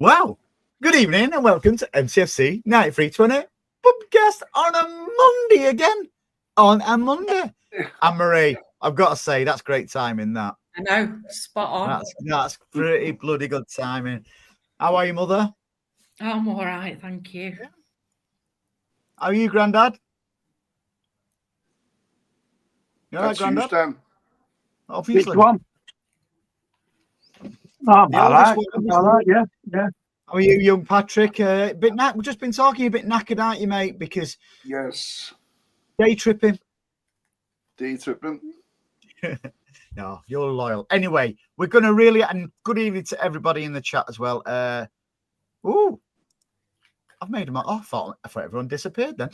Wow. Good evening and welcome to MCFC 9320 PUBcast on a Monday again. On a Monday. Anne-Marie, I've got to say, that's great timing, that. I know, spot on. That's pretty bloody good timing. How are you, Mother? I'm all right, thank you. Yeah. How are you, Grandad? You all right, Grandad? You, Stan. Obviously. Which one? Oh, all right, yeah. How are you, young Patrick? We've just been talking a bit knackered, aren't you, mate? Because yes, day tripping. No, you're loyal. Anyway, we're going to really, and good evening to everybody in the chat as well. I've made them. I thought everyone disappeared then.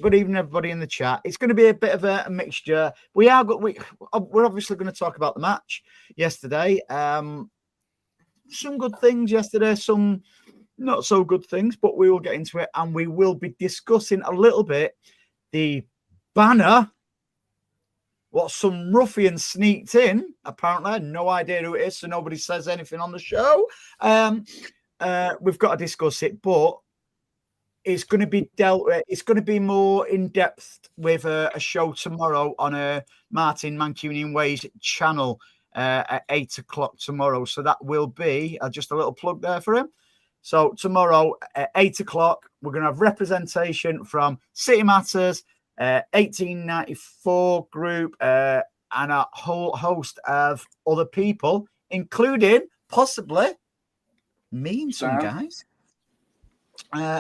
Good evening, everybody in the chat. It's going to be a bit of a mixture. We're obviously going to talk about the match yesterday. Some good things yesterday, some not so good things, but we will get into it, and we will be discussing a little bit the banner. What some ruffian sneaked in. Apparently, I had no idea who it is, so nobody says anything on the show. We've got to discuss it, but it's going to be it's going to be more in depth with a show tomorrow on a Martin Mancunian Ways channel at 8 o'clock tomorrow. So that will be just a little plug there for him. So tomorrow at 8 o'clock, we're going to have representation from City Matters, 1894 group, and a whole host of other people, including possibly me and some guys.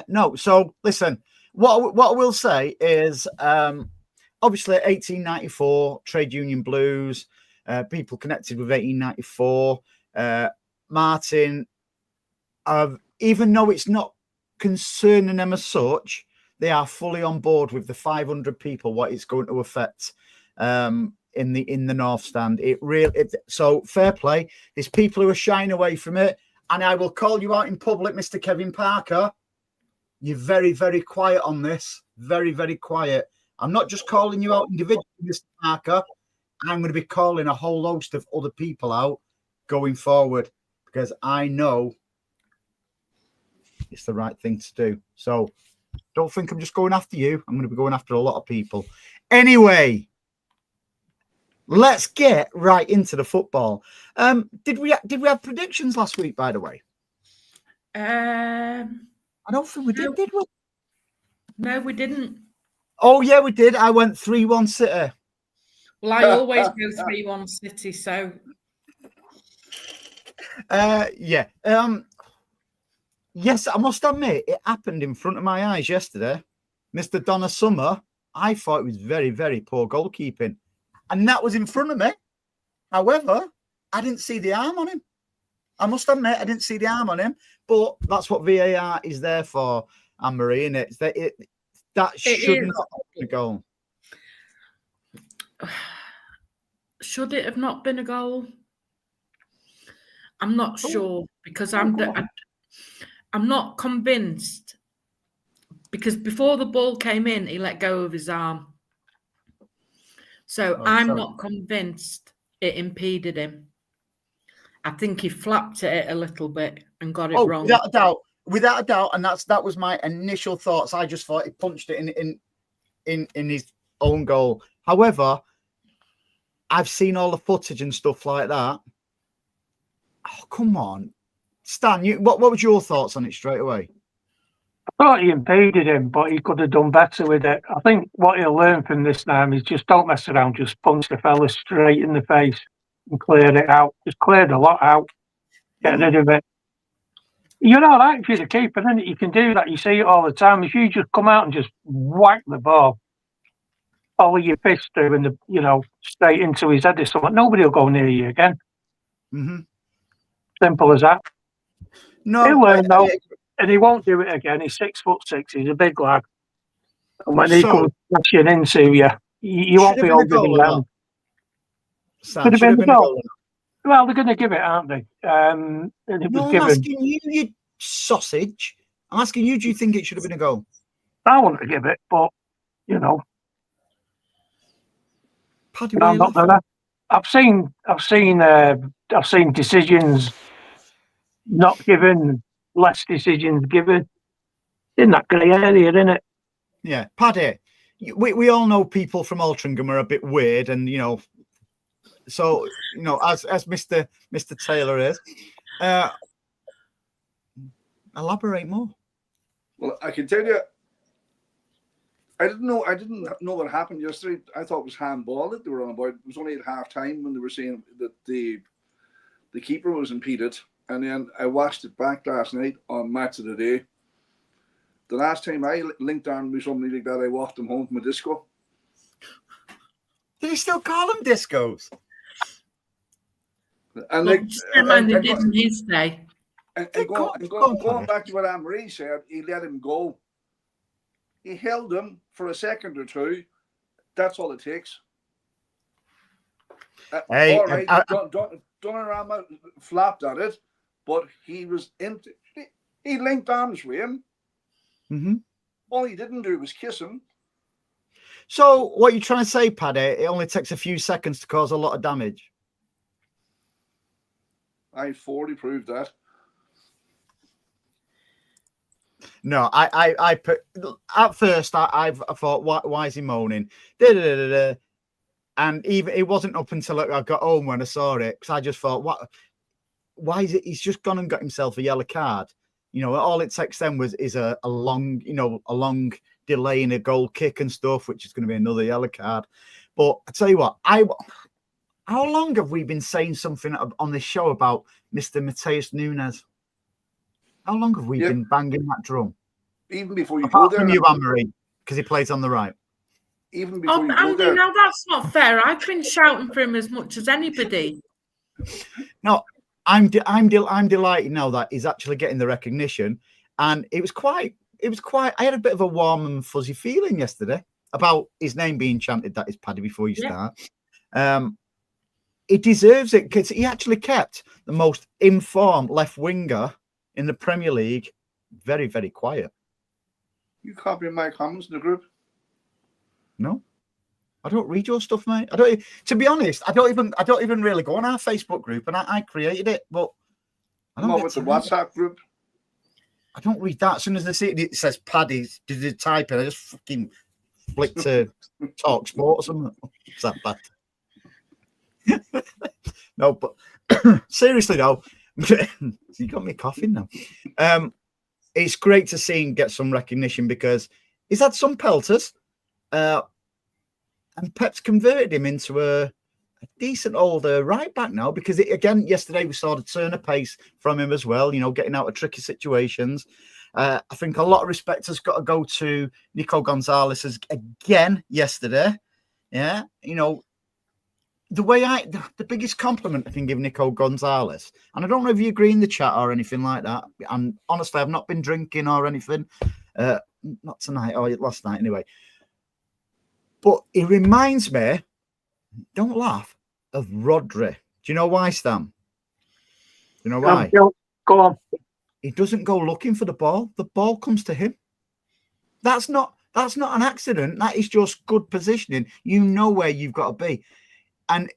No, so listen, what I will say is obviously 1894 trade union blues, people connected with 1894. Martin, even though it's not concerning them as such, they are fully on board with the 500 people, what it's going to affect in the North Stand. So fair play. There's people who are shying away from it, and I will call you out in public, Mr. Kevin Parker. You're very, very quiet on this. Very, very quiet. I'm not just calling you out individually, Mr. Parker. I'm going to be calling a whole host of other people out going forward because I know it's the right thing to do. So don't think I'm just going after you. I'm going to be going after a lot of people. Anyway, let's get right into the football. Did we have predictions last week, by the way? I don't think we did we? No, we didn't. Oh, yeah, we did. I went 3-1 City. Well, I always go 3-1 City, so... Yes, I must admit, it happened in front of my eyes yesterday. Mr. Donna Summer, I thought it was very, very poor goalkeeping. And that was in front of me. However, I didn't see the arm on him. I must admit, I didn't see the arm on him. But that's what VAR is there for, Anne-Marie, isn't it? That should not have been a goal. Should it have not been a goal? I'm not sure because I'm not convinced because before the ball came in, he let go of his arm. So I'm not convinced it impeded him. I think he flapped at it a little bit and got it wrong. Without a doubt, and that was my initial thoughts. I just thought he punched it in his own goal. However, I've seen all the footage and stuff like that. Oh, come on. Stan, what was your thoughts on it straight away? I thought he impeded him, but he could have done better with it. I think what he'll learn from this time is just don't mess around, just punch the fella straight in the face and clear it out. Just clear the lot out. Get rid of it. You're all right if you're the keeper, then you can do that. You see it all the time. If you just come out and just whack the ball, follow your fist through and straight into his head or something, nobody will go near you again. Mm-hmm. Simple as that. No, he'll learn though, and he won't do it again. He's 6'6". He's a big lad, and when he comes crashing into you, you won't be holding him down. Could have been a goal. Well, they're going to give it, aren't they? And it was given. I'm asking you sausage. I'm asking you, do you think it should have been a goal? I want to give it, but I'm not gonna. I've seen decisions not given, less decisions given. In that grey area, isn't it? Yeah, Paddy. We all know people from Altrincham are a bit weird, and so as Mr. Taylor is. Elaborate more. Well, I can tell you, I didn't know what happened yesterday. I thought it was handball that they were on about. It was only at half time when they were saying that the keeper was impeded. And then I watched it back last night on Match of the Day. The last time I linked arms with somebody like that, I walked them home from a disco. Do you still call them discos? And Well, just remind they did in his day. And going back to what Anne-Marie said, he let him go. He held him for a second or two. That's all it takes. Hey, all right, Donnarumma flapped at it, but he was empty. He linked arms with him. Mm-hmm. All he didn't do was kiss him. So what you're trying to say, Paddy, it only takes a few seconds to cause a lot of damage? I fully proved that. No, I put at first I thought, why is he moaning? And even it wasn't up until I got home when I saw it, because I just thought, why is it? He's just gone and got himself a yellow card. All it takes then is a long delay in a goal kick and stuff, which is going to be another yellow card. But I tell you what, how long have we been saying something on this show about Mr. Mateus Nunes? How long have we been banging that drum? Even before you Apart go there, from you, Anne-Marie, because he plays on the right. Even before you go Andy, there. now that's not fair. I've been shouting for him as much as anybody. No, I'm delighted now that he's actually getting the recognition, and it was quite. I had a bit of a warm and fuzzy feeling yesterday about his name being chanted. That is Paddy before you start. He deserves it because he actually kept the most informed left winger in the Premier League very, very quiet. You copying my comments in the group? No, I don't read your stuff, mate. To be honest, I don't even really go on our Facebook group, and I created it, but I don't. Not with the WhatsApp group. I don't read that. As soon as I see it, it says Paddy. Did you type it? I just fucking flick to Talk Sport or something. Is that bad? No, but seriously though, you got me coughing now. It's great to see him get some recognition because he's had some pelters, and Pep's converted him into a decent older right back now. Because yesterday we saw the turn of pace from him as well. Getting out of tricky situations. I think a lot of respect has got to go to Nico Gonzalez again yesterday. Yeah, the biggest compliment I can give Nico Gonzalez, and I don't know if you agree in the chat or anything like that. And honestly, I've not been drinking or anything, not tonight or last night anyway. But he reminds me, don't laugh, of Rodri. Do you know why, Stam? Do you know why? Go on. He doesn't go looking for the ball. The ball comes to him. That's not an accident. That is just good positioning. You know where you've got to be. And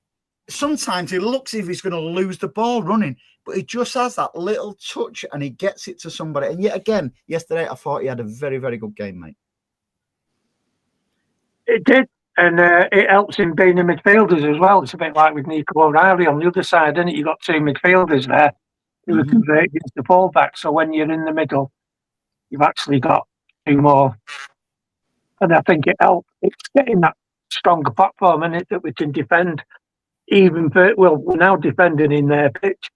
sometimes he looks as if he's going to lose the ball running, but he just has that little touch and he gets it to somebody. And yet again, yesterday, I thought he had a very, very good game, mate. It did. And it helps him being the midfielders as well. It's a bit like with Nico O'Reilly on the other side, isn't it? You've got two midfielders there who are converted against the fullback. So when you're in the middle, you've actually got two more. And I think it helps. It's getting that stronger platform in it that we can defend we're now defending in their pitch,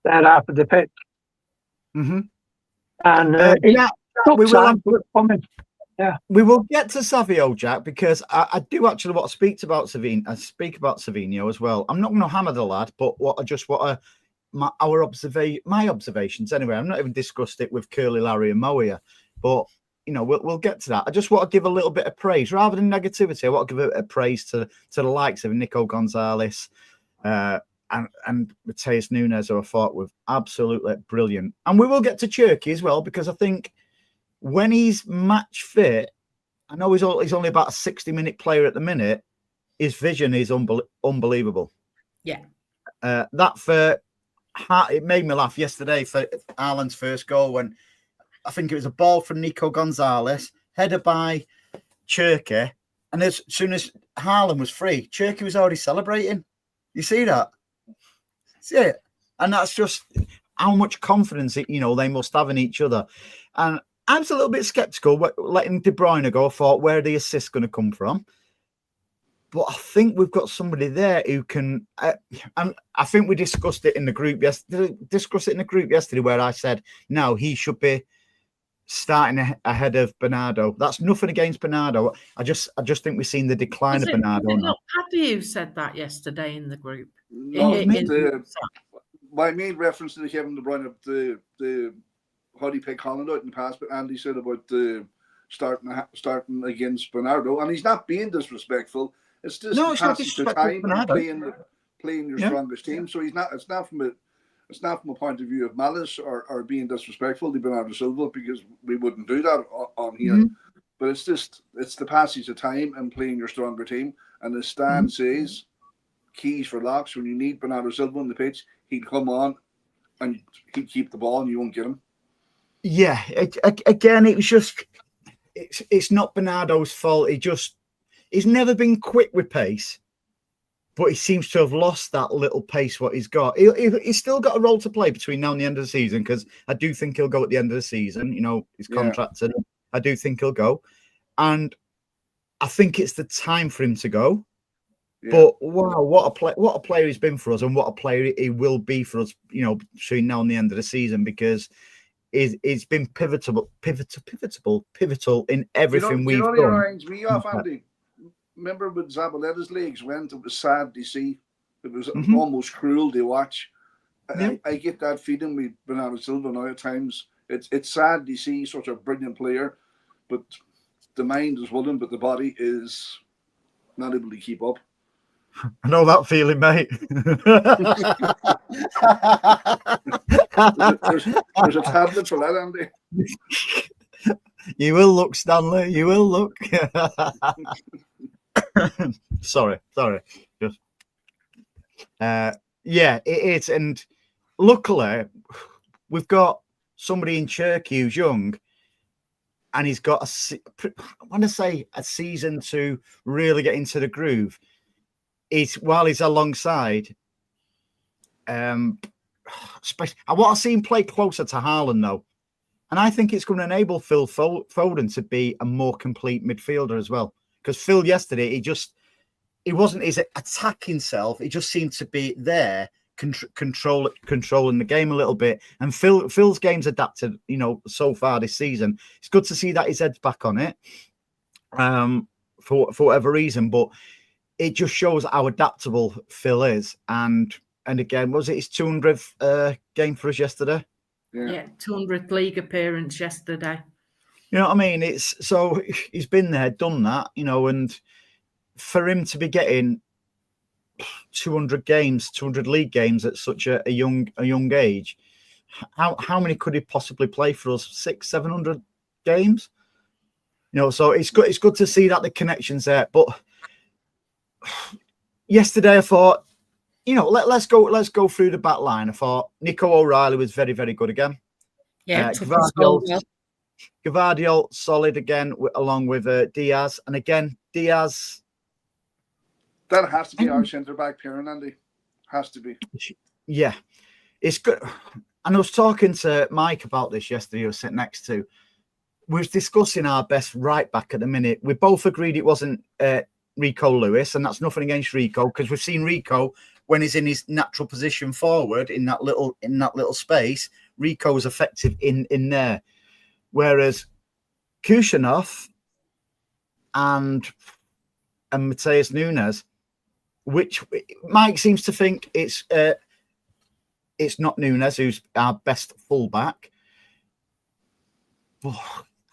their half of the pitch. Mm-hmm. And we will get to Savio, Jack, because I do actually want to speak about Savinho as well. I'm not going to hammer the lad, but my observations anyway. I'm not even discussed it with Curly, Larry, and Moia, but we'll get to that. I just want to give a little bit of praise rather than negativity. I want to give a bit of praise to the likes of Nico Gonzalez and Mateus Nunes, who I thought were absolutely brilliant. And we will get to Cherki as well, because I think when he's match fit, I know he's only about a 60-minute player at the minute. His vision is unbelievable. Yeah. That for it made me laugh yesterday for Haaland's first goal when I think it was a ball from Nico Gonzalez, headed by Cherki, and as soon as Haaland was free, Cherki was already celebrating. You see that? See it? And that's just how much confidence they must have in each other. And I was a little bit sceptical letting De Bruyne go. I thought, where are the assists going to come from? But I think we've got somebody there who can. And I think we discussed it in the group yesterday. Where I said, no, he should be starting ahead of Bernardo. That's nothing against Bernardo. I just think we've seen the decline of Bernardo. Was it not Paddy who said that yesterday in the group? No, my main reference to Kevin De Bruyne, the how he picked Haaland out in the past, but Andy said about starting against Bernardo, and he's not being disrespectful. It's just passage of time playing your strongest team. So he's not. It's not from a point of view of malice or being disrespectful to Bernardo Silva, because we wouldn't do that on here. Mm-hmm. But it's the passage of time and playing your stronger team. And as Stan says, keys for locks. When you need Bernardo Silva on the pitch, he'd come on and he'd keep the ball, and you won't get him. Yeah, again, it was just it's not Bernardo's fault. He's never been quick with pace, but he seems to have lost that little pace what he's got. He's still got a role to play between now and the end of the season, because I do think he'll go at the end of the season. He's contracted. Yeah. I do think he'll go, and I think it's the time for him to go. Yeah. But wow, what a player he's been for us, and what a player he will be for us. Between now and the end of the season, because it's been pivotal in everything we've done. Reminds me of, Andy. Remember when Zabaleta's legs went? It was sad to see. It was almost cruel to watch. Yeah. I get that feeling with Bernardo Silva now at times. It's sad to see such a brilliant player, but the mind is willing, but the body is not able to keep up. I know that feeling, mate. there's a tablet for that, Andy. You will look, Stanley. You will look. Sorry. Just it is, and luckily we've got somebody in Cherki who's young, and he's got a season to really get into the groove. While he's alongside, I want to see him play closer to Haaland though, and I think it's going to enable Phil Foden to be a more complete midfielder as well. Because Phil yesterday, he wasn't his attacking self. He just seemed to be there, controlling the game a little bit. And Phil's game's adapted, so far this season. It's good to see that his head's back on it, for whatever reason. But it just shows how adaptable Phil is. And again, was it his 200th game for us yesterday? Yeah, 200th league appearance yesterday. You know what I mean? He's been there, done that, and for him to be getting 200 league games at such a young age, how many could he possibly play for us? 600-700 games? So it's good to see that the connection's there. But yesterday I thought, let's go through the back line. I thought Nico O'Reilly was very, very good again. Yeah, Gvardiol solid again, along with Diaz. And again, Diaz. That has to be our centre back pairing, Andy. Has to be. Yeah, it's good. And I was talking to Mike about this yesterday, who was sitting next to. We was discussing our best right back at the minute. We both agreed it wasn't Rico Lewis, and that's nothing against Rico, because we've seen Rico when he's in his natural position forward in that little space. Rico's effective in there. Whereas Kushanov and Mateus Nunes, which Mike seems to think it's not Nunes who's our best fullback.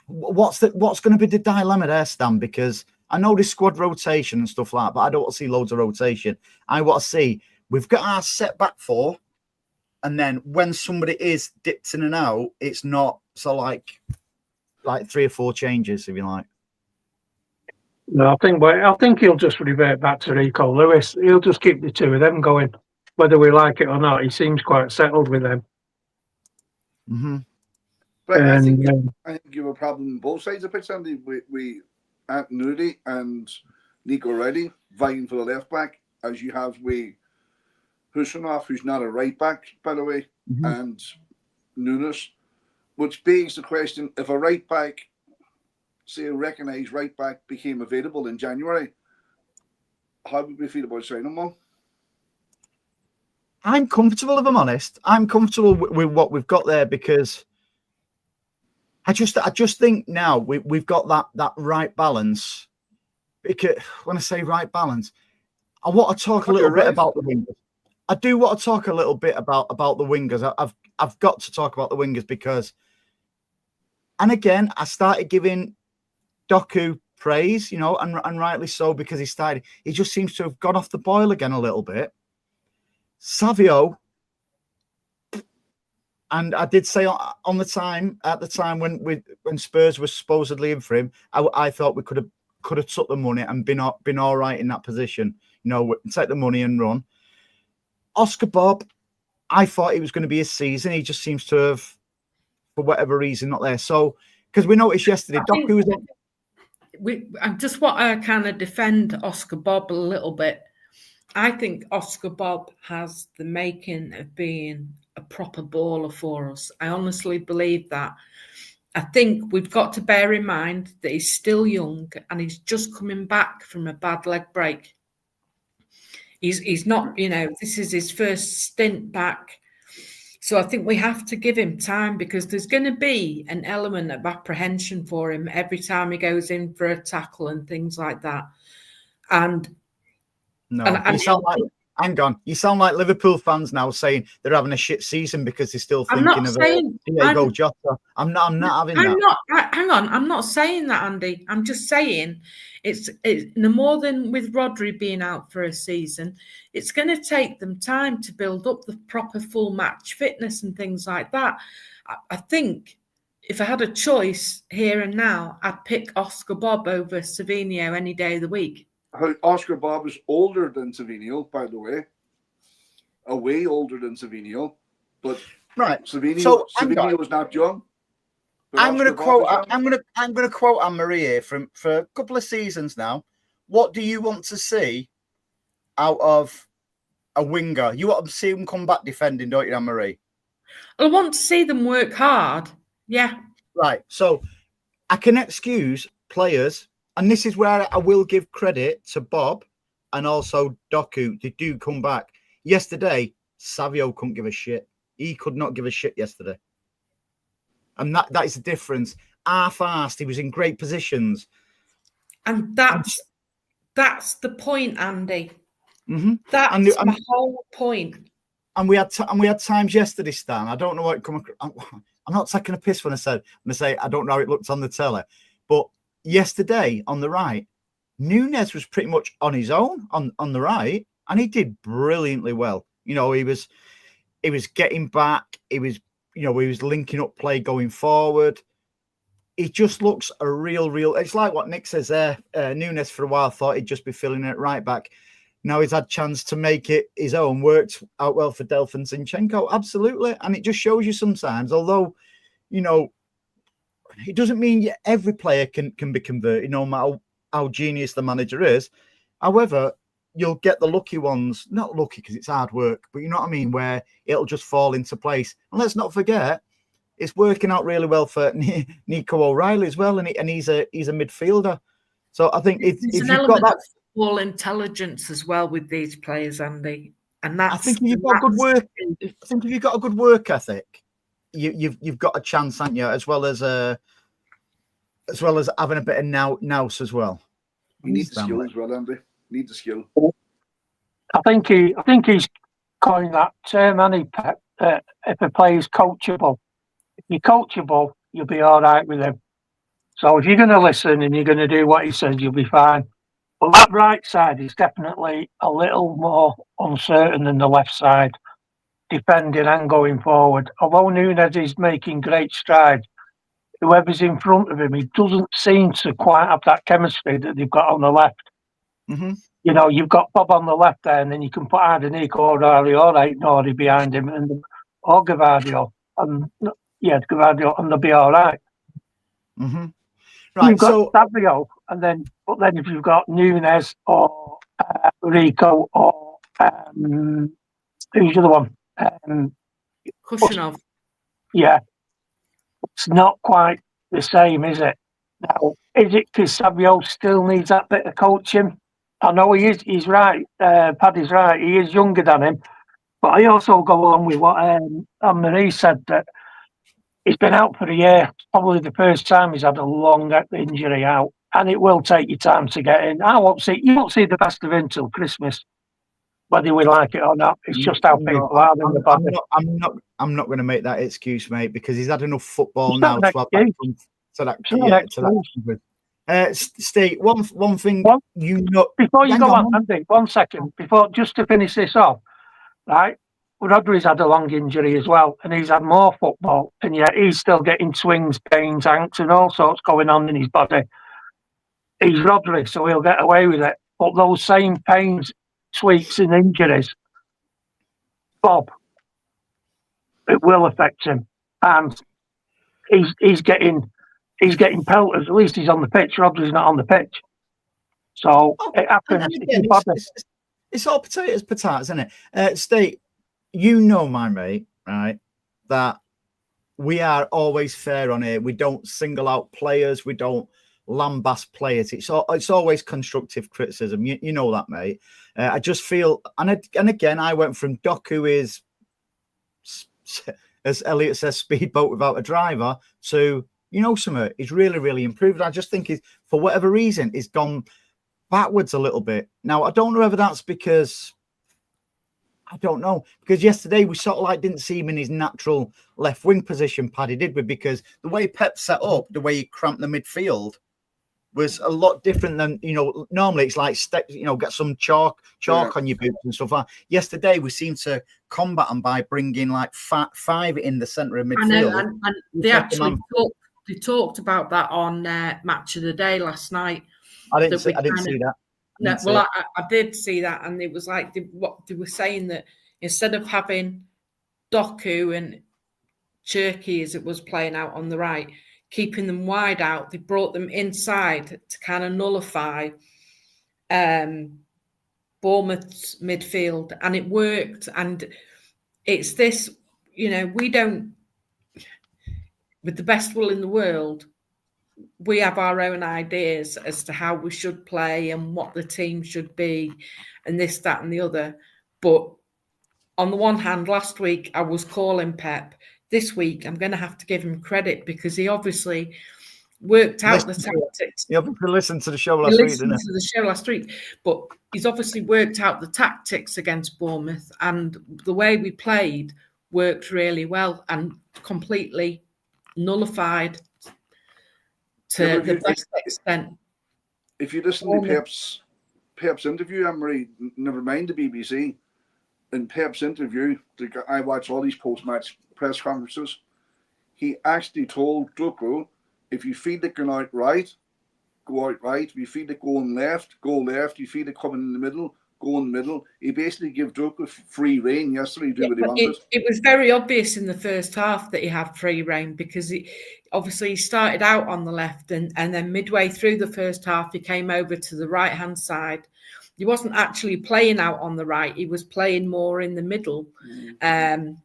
What's going to be the dilemma there, Stan? Because I know this squad rotation and stuff like that, but I don't want to see loads of rotation. I want to see we've got our set back four, and then when somebody is dipped in and out, it's not so like 3 or 4 changes, if you like. No, I think he'll just revert back to Rico Lewis. He'll just keep the two of them going. whether we like it or not, he seems quite settled with them. Mm-hmm. But And I think you have a problem on both sides of the pitch, Andy. We Anthony and Nico Reddy vying for the left back, as you have with Husanov, who's not a right back, by the way, and Nunes, which begs the question: if a right back, say a recognised right back, became available in January, how would we feel about signing one? I'm comfortable, if I'm honest. I'm comfortable with what we've got there because I just think now we've got that right balance. Because when I say right balance, I want to talk a little bit about the wingers. I do want to talk a little bit about the wingers. I've got to talk about the wingers because, and again, I started giving Doku praise, and rightly so, because he just seems to have gone off the boil again a little bit. Savio, and I did say at the time when Spurs were supposedly in for him, I thought we could have took the money and been all right in that position. Take the money and run. Oscar Bob, I thought it was going to be his season. He just seems to have, for whatever reason, not there. So, because we noticed yesterday, Doku was. I just want to kind of defend Oscar Bob a little bit. I think Oscar Bob has the making of being a proper baller for us. I honestly believe that. I think we've got to bear in mind that he's still young and he's just coming back from a bad leg break. He's not, this is his first stint back. So I think we have to give him time because there's going to be an element of apprehension for him every time he goes in for a tackle and things like that. And hang on. You sound like Liverpool fans now saying they're having a shit season because they're still thinking of it. Jota. I'm not having that. Hang on. I'm not saying that, Andy. I'm just saying it's no more than with Rodri being out for a season. It's going to take them time to build up the proper full match fitness and things like that. I think if I had a choice here and now, I'd pick Oscar Bob over Savinho any day of the week. Oscar Bob is older than Savinho, by the way. Way older than Savinho. But right. Savinho was not young. I'm going to quote Anne-Marie here for a couple of seasons now. What do you want to see out of a winger? You want to see them come back defending, don't you, Anne-Marie? I want to see them work hard. Yeah. Right. So I can excuse players. And this is where I will give credit to Bob and also Doku. They do come back. Yesterday, Savio couldn't give a shit. He could not give a shit yesterday. And that is the difference. Half-assed. He was in great positions. And that's the point, Andy. Mm-hmm. That's my whole point. And we had times yesterday, Stan. I don't know what it come across. I'm not taking a piss when I say I don't know how it looked on the telly. But yesterday on the right, Nunes was pretty much on his own on the right, and he did brilliantly well. He was getting back. He was linking up play going forward. He just looks a real. It's like what Nick says there. Nunes for a while thought he'd just be filling it right back. Now he's had chance to make it his own. Worked out well for Delphin Zinchenko, absolutely, and it just shows you sometimes. Although, it doesn't mean every player can be converted, no matter how genius the manager is. However, you'll get the lucky ones, not lucky because it's hard work, but you know what I mean, where it'll just fall into place. And let's not forget, it's working out really well for Nico O'Reilly as well, and he's a midfielder. So I think if you've got that football intelligence as well with these players, Andy, and that's. I think if you've got good work. I think if you've got a good work ethic, you've got a chance, haven't you? As well as having a bit of nous as well. You need the skill as well, Andy. Need the skill. I think he's coined that term, Andy, Pep. If a player's coachable, if you're coachable, you'll be all right with him. So if you're going to listen and you're going to do what he says, you'll be fine. But that right side is definitely a little more uncertain than the left side, defending and going forward. Although Nunes is making great strides, whoever's in front of him, he doesn't seem to quite have that chemistry that they've got on the left. Mm-hmm. You know, you've got Bob on the left there, and then you can put Ardenico or Nori behind him, or Gavadio, and Gavadio, and they'll be all right. Mm-hmm. Right, you've got Savio, and then if you've got Nunes or Rico or who's the other one? Kushinov. Yeah, it's not quite the same, is it? Now, is it because Savio still needs that bit of coaching? I know he is. He's right. Paddy's right. He is younger than him, but I also go along with what Anne-Marie said, that he's been out for a year. It's probably the first time he's had a long injury out, and it will take you time to get in. You won't see the best of him till Christmas, whether we like it or not. It's just how people are in the body. I'm not going to make that excuse, mate, because he's had enough football now to have that. Steve, one thing before you go on, Andy, 1 second just to finish this off, right? Rodri's had a long injury as well, and he's had more football, and yet he's still getting swings, pains, aches, and all sorts going on in his body. He's Rodri, so he'll get away with it. But those same pains, tweaks, and injuries, Bob, it will affect him, and he's getting pelters. At least he's on the pitch. Rodri's not on the pitch, so it happens. It's all potatoes, isn't it? Steve, you know, my mate, right, that we are always fair on here. We don't single out players. We don't lambast players. It's always constructive criticism. You know that, mate. I just feel, and again, I went from Doku is, as Elliot says, speedboat without a driver, to, you know, something. He's really, really improved. I just think for whatever reason, he's gone backwards a little bit. Now, I don't know whether that's because, yesterday we sort of like didn't see him in his natural left wing position, Paddy, did we? Because the way Pep set up, the way he cramped the midfield was a lot different than, normally it's like, get some chalk on your boots and stuff like that. Yesterday we seemed to combat them by bringing like five in the centre of midfield. I know, and they actually talked about that on Match of the Day last night. I didn't see that. I did see that, and it was like what they were saying, that instead of having Doku and Cherki, as it was, playing out on the right, keeping them wide out, they brought them inside to kind of nullify Bournemouth's midfield, and it worked. And it's this, we don't, with the best will in the world, we have our own ideas as to how we should play and what the team should be and this, that and the other. But on the one hand, last week I was calling Pep. This week I'm going to have to give him credit, because he obviously worked out the tactics. You listened to the show last week, didn't you? To the show last week. But he's obviously worked out the tactics against Bournemouth, and the way we played worked really well and completely nullified to the best extent. If you listen to Pep's interview, Anne-Marie, never mind the BBC, in Pep's interview, I watch all these post-match press conferences, he actually told Doku, if you feel it going out right, go out right. If you feel it going left, go left. If you feel it coming in the middle, go in the middle. He basically gave Doku free rein yesterday to do what he wanted. It was very obvious in the first half that he had free rein, because he started out on the left, and then midway through the first half he came over to the right-hand side. He wasn't actually playing out on the right. He was playing more in the middle. And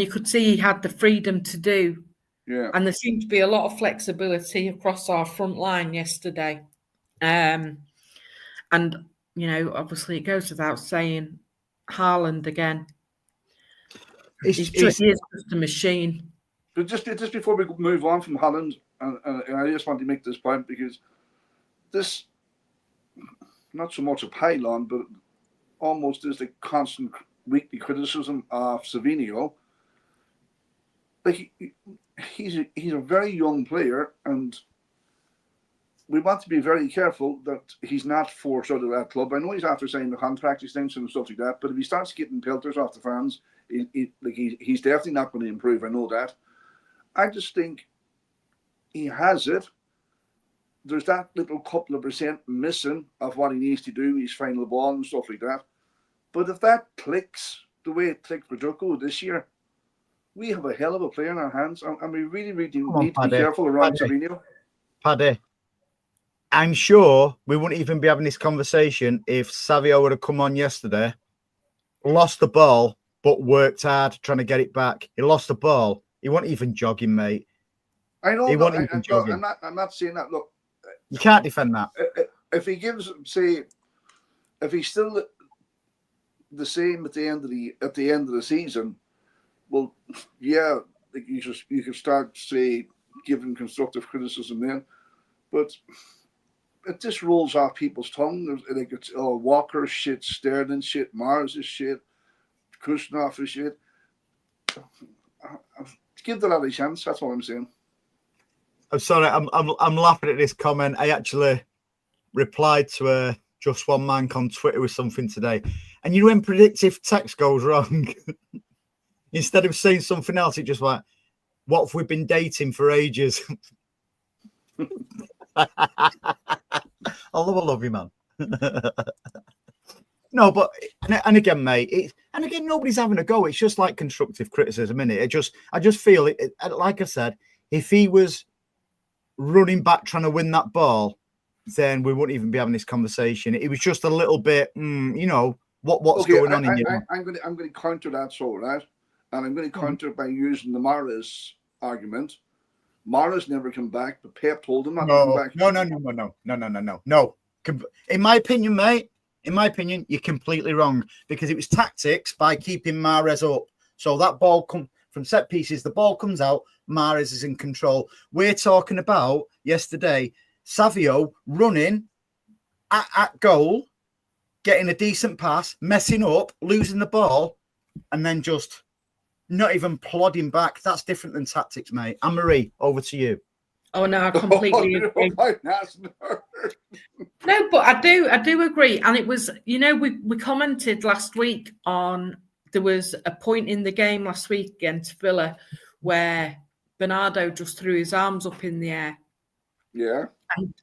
you could see he had the freedom to do. Yeah. And there seemed to be a lot of flexibility across our front line yesterday. And, obviously it goes without saying, Haaland again. He is just a machine. But just before we move on from Haaland, and I just want to make this point, because this, not so much a pylon, but almost is the constant weekly criticism of Savinio. Like he's a very young player, and we want to be very careful that he's not forced out of that club. I know he's after signing the contract extension and stuff like that, but if he starts getting pelters off the fans, he's definitely not going to improve. I know that. I just think he has it, there's that little couple of percent missing of what he needs to do, his final ball and stuff like that. But if that clicks the way it clicked for Drucko this year, we have a hell of a player in our hands, and we really, really need to be careful around Savinho. Paddy, I'm sure we wouldn't even be having this conversation if Savio would have come on yesterday, lost the ball, but worked hard trying to get it back. He lost the ball. He wasn't even jogging, mate. I know. He wasn't even jogging. I'm not saying that. Look, you can't defend that. If he gives, say, if he's still the same at the end of the season, well, yeah, you can start say giving constructive criticism then, but it just rolls off people's tongue. Like it's Walker shit, Sterling shit, Mars is shit, Kushnoff is shit. Give the lad a chance. That's what I'm saying. I'm sorry. I'm laughing at this comment. I actually replied to Just One Man on Twitter with something today, and you know when predictive text goes wrong, instead of saying something else, it just like, "What have we been dating for ages?" Although I love you, man. No, but and again, mate, nobody's having a go. It's just like constructive criticism, isn't it? I just feel it. Like I said, if he was running back trying to win that ball, then we wouldn't even be having this conversation. It was just a little bit, what's going on in you? I'm going to counter that, so right, and I'm going to counter by using the Mahrez argument. Mahrez never come back, but Pep told him not to come back. No. In my opinion, mate, you're completely wrong, because it was tactics by keeping Mahrez up. So that ball come from set pieces, the ball comes out, Mahrez is in control. We're talking about yesterday, Savio running at goal, getting a decent pass, messing up, losing the ball, and then just not even plodding back. That's different than tactics, mate. Anne-Marie, over to you. Oh no, I completely agree. No, but I do agree. And it was, we commented last week on, there was a point in the game last week against Villa where Bernardo just threw his arms up in the air. Yeah.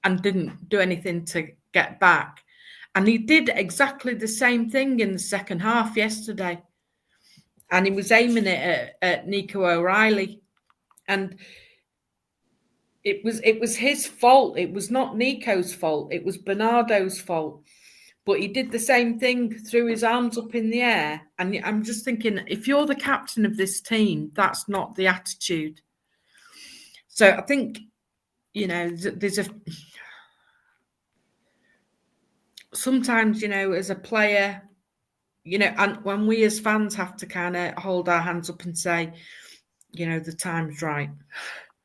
And didn't do anything to get back. And he did exactly the same thing in the second half yesterday. And he was aiming it at Nico O'Reilly. And it was his fault. It was not Nico's fault. It was Bernardo's fault. But he did the same thing, threw his arms up in the air. And I'm just thinking, if you're the captain of this team, that's not the attitude. So I think, there's sometimes, as a player, and when we as fans have to kind of hold our hands up and say, the time's right.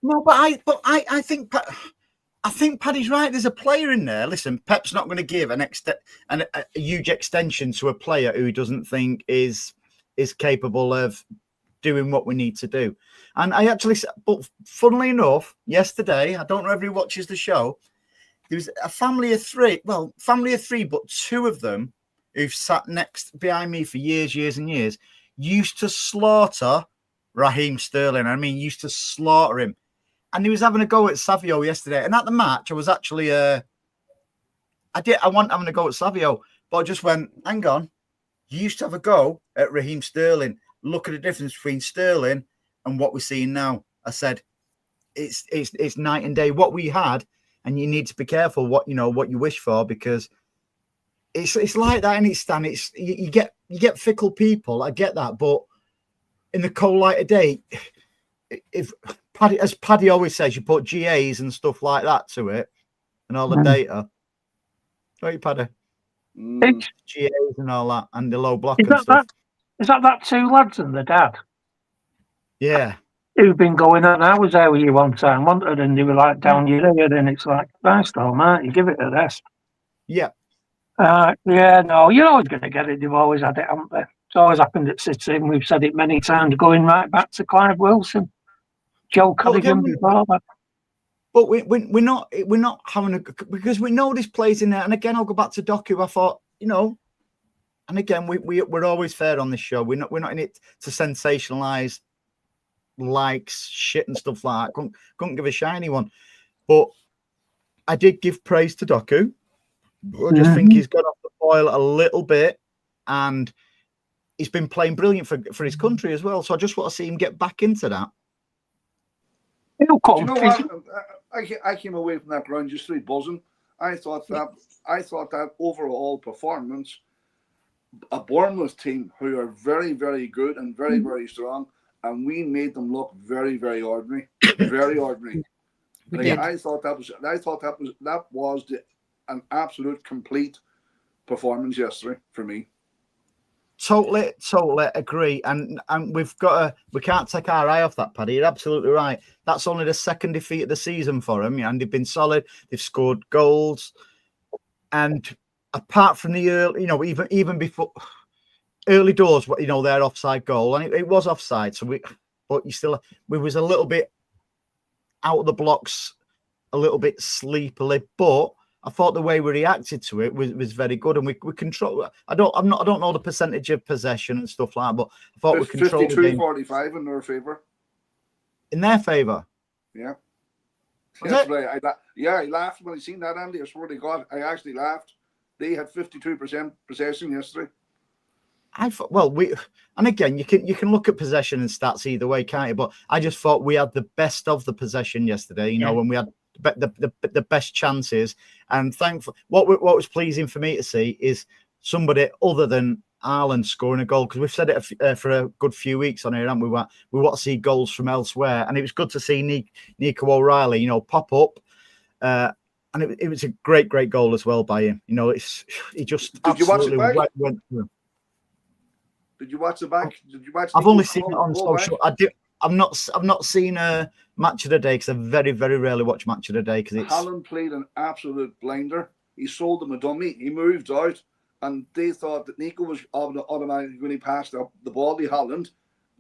No, but I think Paddy's right. There's a player in there. Listen, Pep's not going to give a huge extension to a player who he doesn't think is capable of doing what we need to do. And but funnily enough, yesterday, I don't know if he watches the show, there was a family of three, but two of them who've sat next behind me for years and years, used to slaughter Raheem Sterling. I mean, used to slaughter him. And he was having a go at Savio yesterday. And at the match, I was actually, I want having a go at Savio, but I just went, hang on. You used to have a go at Raheem Sterling. Look at the difference between Sterling and what we're seeing now. I said, it's night and day. What we had, and you need to be careful what you wish for, because it's like that, and it's Stan. It's you get fickle people. I get that, but in the cold light of day, if Paddy, as Paddy always says, you put GAs and stuff like that to it, and all the data. Don't you, Paddy? GAs and all that, and the low block and stuff. Is that two lads and the dad? Yeah. Who've been going on. I was there with you one time, wasn't it? And they were like down your ear, and it's like, nice though, mate, you give it a rest. Yeah. No, you're always going to get it. They've always had it, haven't they? It's always happened at City, and we've said it many times, going right back to Clive Wilson, Joe Callaghan before that. But we're not having a, because we know this plays in there. And again, I'll go back to Doku. I thought, and again, we're always fair on this show. We're not in it to sensationalize likes, shit, and stuff like that. Couldn't give a shiny one. But I did give praise to Doku. I just think he's got off the boil a little bit, and he's been playing brilliant for his country as well. So I just want to see him get back into that. He'll come. Do you know what? I came away from that ground just really buzzing. I thought that overall performance, a Bournemouth team who are very, very good and very, very strong, and we made them look very, very ordinary, very ordinary. I thought that was an absolute complete performance yesterday for me. Totally agree. And we can't take our eye off that, Paddy. You're absolutely right. That's only the second defeat of the season for them, and they've been solid. They've scored goals, and apart from the early, even before early doors, their offside goal, and it was offside. So we was a little bit out of the blocks, a little bit sleepily, but I thought the way we reacted to it was very good, and we control. I don't know the percentage of possession and stuff like that, but I thought we controlled 52-45 in their favour. In their favour. Yeah. Yesterday, I laughed when I seen that, Andy. I swear to God, I actually laughed. They had 52% possession yesterday. And again, you can look at possession and stats either way, can't you? But I just thought we had the best of the possession yesterday. When we had the best chances, and thankful. What was pleasing for me to see is somebody other than Haaland scoring a goal, because we've said it for a good few weeks on here, haven't we? We want to see goals from elsewhere, and it was good to see Nico O'Reilly, pop up. And it was a great goal as well by him. He just absolutely went through. Did you watch the back? I've only seen it on social. I've not seen a match of the day, because I very, very rarely watch match of the day, because Haaland played an absolute blinder. He sold them a dummy. He moved out, and they thought that Nico was automatically going to pass the ball to Haaland,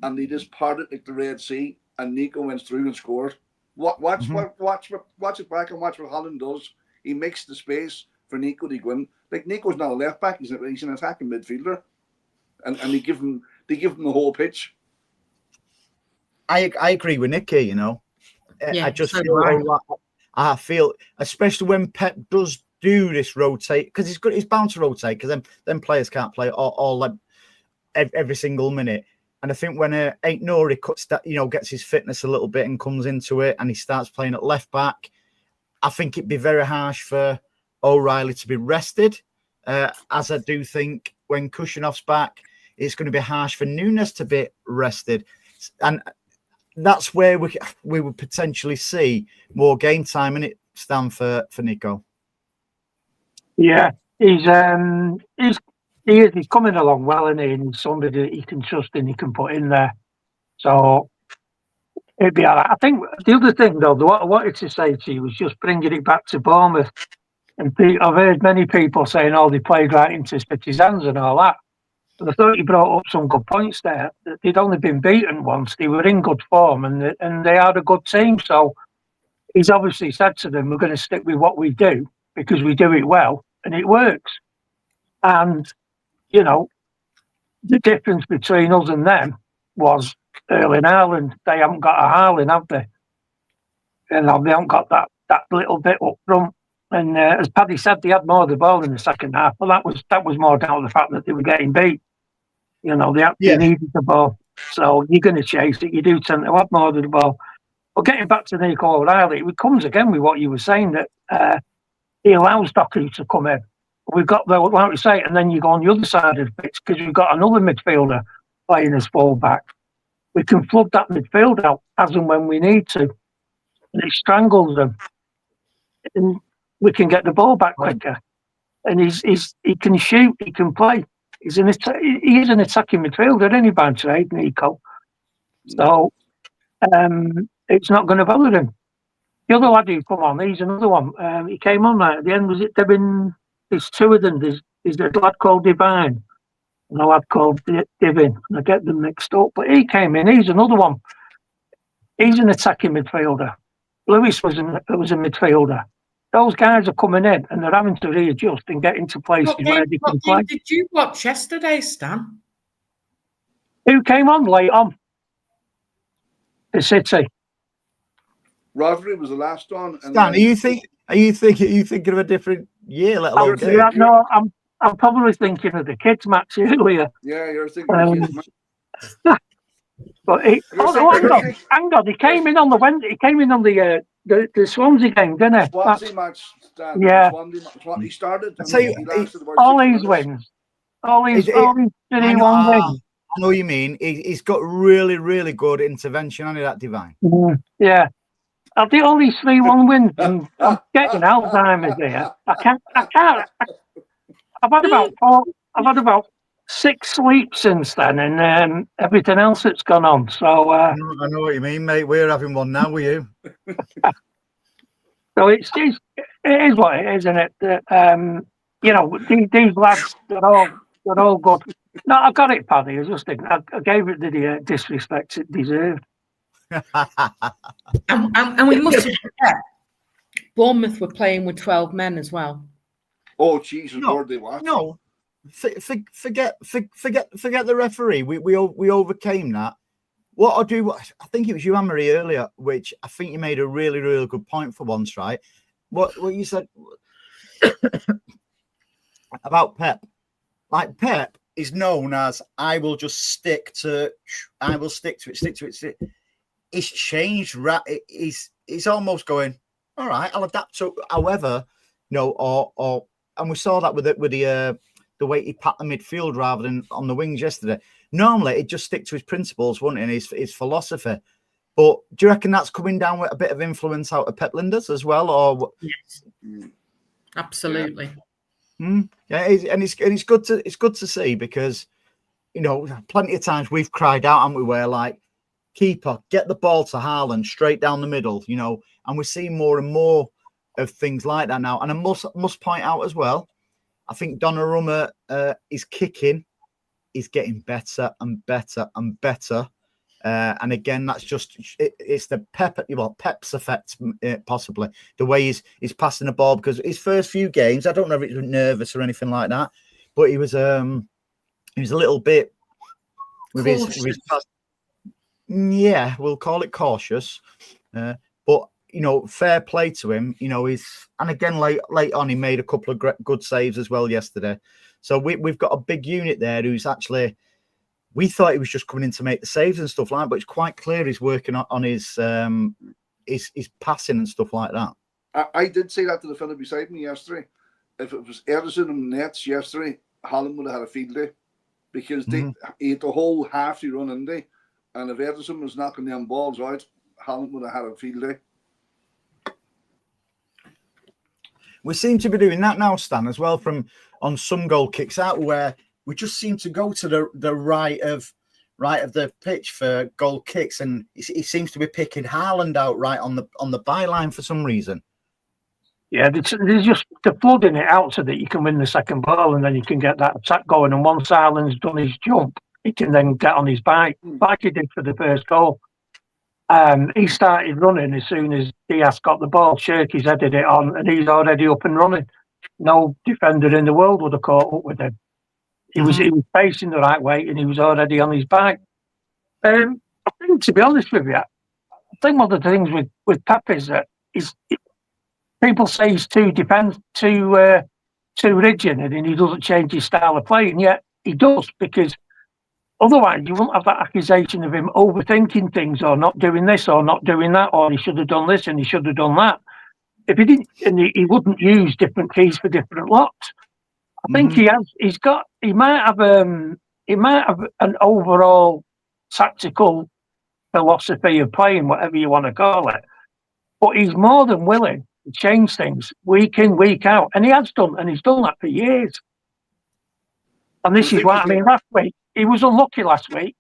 and they just parted like the Red Sea, and Nico went through and scored. Watch it back and watch what Haaland does. He makes the space for Nico to go in. Like, Nico's not a left back; he's an attacking midfielder, and they give him the whole pitch. I agree with Nicky. I just I feel, especially when Pep does do this rotate, because he's bound to rotate, because then players can't play all every single minute. And I think when Ain't Nori gets his fitness a little bit and comes into it, and he starts playing at left back, I think it'd be very harsh for O'Reilly to be rested. As I do think when Kushinov's back, it's going to be harsh for Nunes to be rested, and that's where we would potentially see more game time in it, Stan, for Nico. Yeah, he's coming along well, and he's somebody that he can trust and he can put in there. So it'd be all right. I think the other thing, though, what I wanted to say to you was just bringing it back to Bournemouth. And I've heard many people saying, they played right into City's hands and all that. And I thought you brought up some good points there. They'd only been beaten once. They were in good form, and they had a good team. So he's obviously said to them, we're going to stick with what we do, because we do it well, and it works. And, the difference between us and them was Erling Haaland. They haven't got a Haaland, have they? And they haven't got that little bit up front. And as Paddy said, they had more of the ball in the second half. Well, that was more down to the fact that they were getting beat. They needed the ball. So you're going to chase it. You do tend to have more of the ball. But getting back to Nico O'Reilly, it comes again with what you were saying, that he allows Doku to come in. We've got, like we say, and then you go on the other side of the pitch, because we've got another midfielder playing as full-back. We can flood that midfield out as and when we need to. And it strangles them. And we can get the ball back quicker. And he can shoot, he can play. He is an attacking midfielder, isn't he, by trade, Nico? So it's not going to bother him. The other lad who come on, he's another one. He came on right at the end. Was it Devin? There's two of them. There's a lad called Divine and a lad called Divin. I get them mixed up. But he came in. He's another one. He's an attacking midfielder. Lewis was a midfielder. Those guys are coming in and they're having to readjust and get into places where they can play. Did you watch yesterday, Stan? Who came on late on? The City. Rodri was the last one. Stan, do you think Are you thinking of a different year, let alone game? Yeah, no, I'm probably thinking of the kids' match earlier. Yeah, you're thinking of the kids' match. But hang on, he came in on the Wednesday. He came in on the Swansea game, didn't he? Swansea match, Stan. Yeah. Swansea match. He started. He lasted about all 60 these minutes. wins. All these 3-1 wins. I know what you mean. He's got really, really good intervention on that Divine. Yeah. I did all these 3-1 wins, and I'm getting Alzheimer's here. I can't. I've had about 6 sleeps since then, and everything else that's gone on. So I know what you mean, mate. We're having one now with you. So it is what it is, isn't it? These lads, they're all good. No, I got it, Paddy. I just didn't. I gave it the disrespect it deserved. and we mustn't forget, Bournemouth were playing with 12 men as well. Oh, Jesus, Lord, they what? No, forget the referee. We overcame that. What I do, I think it was you, Anne-Marie, earlier, which I think you made a really, really good point for once, right? What you said about Pep. Like, Pep is known as, I will stick to it. It's changed. He's almost going, all right, I'll adapt to. However, and we saw that with the way he pat the midfield rather than on the wings yesterday. Normally, he'd just stick to his principles, wouldn't he, and his philosophy. But do you reckon that's coming down with a bit of influence out of Pep Linders as well? Or yes, absolutely. Yeah, and it's good to see, because plenty of times we've cried out, haven't we? Where like, keeper, get the ball to Haaland straight down the middle, and we're seeing more and more of things like that now. And I must point out as well, I think Donnarumma is kicking. He's getting better and better and better. And again, that's it's the Pep's effect, possibly. The way he's passing the ball, because his first few games, I don't know if he was nervous or anything like that, but he was a little bit with his pass. Yeah, we'll call it cautious. But fair play to him. And again, late on, he made a couple of good saves as well yesterday. So we've got a big unit there who's actually. We thought he was just coming in to make the saves and stuff like that, but it's quite clear he's working on his passing and stuff like that. I did say that to the fellow beside me yesterday. If it was Ederson and Nets yesterday, Haaland would have had a field day, because he had the whole half to run in there. And if Ederson was knocking them balls out, Haaland would have had a field day. We seem to be doing that now, Stan, as well, on some goal kicks out, where we just seem to go to the right of the pitch for goal kicks, and he seems to be picking Haaland out right on the byline for some reason. Yeah, they're flooding it out so that you can win the second ball, and then you can get that attack going. And once Haaland's done his jump, he can then get on his bike, like he did for the first goal. He started running as soon as Diaz got the ball. Cherki's headed it on, and he's already up and running. No defender in the world would have caught up with him. He was facing the right way, and he was already on his bike. I think, to be honest with you, I think one of the things with Pep is that people say he's too rigid, and he doesn't change his style of play, and yet he does, because otherwise you won't have that accusation of him overthinking things, or not doing this or not doing that, or he should have done this and he should have done that. If he didn't, and he wouldn't use different keys for different locks. I think he might have an overall tactical philosophy of playing, whatever you want to call it, but he's more than willing to change things week in, week out, and he has done, and he's done that for years. And this is why, last week he was unlucky. Last week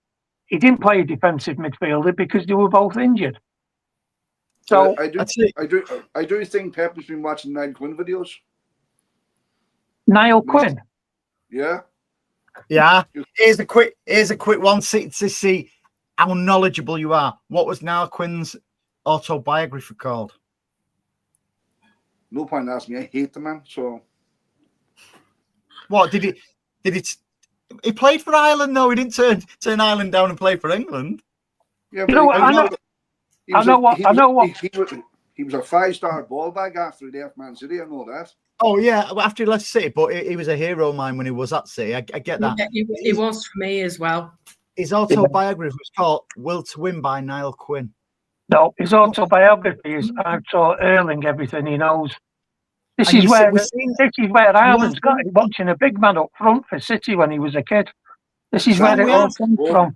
he didn't play a defensive midfielder because they were both injured. So I do think Pep has been watching Niall Quinn videos. Niall Quinn. Yeah. Here's a quick one to see how knowledgeable you are. What was Niall Quinn's autobiography called? No point asking me. I hate the man. So what did he? He played for Ireland, though. He didn't turn Ireland down and play for England. Yeah, I know what. He was a 5-star ball bag after he left Man City. I know that. Oh yeah, after he left City, but he was a hero of mine when he was at City. I get that. Yeah, he was for me as well. His autobiography was called "Will to Win" by Niall Quinn. No, his autobiography is "I've taught Erling everything he knows." This is where Haaland's got it, watching a big man up front for City when he was a kid. This is where it all comes from.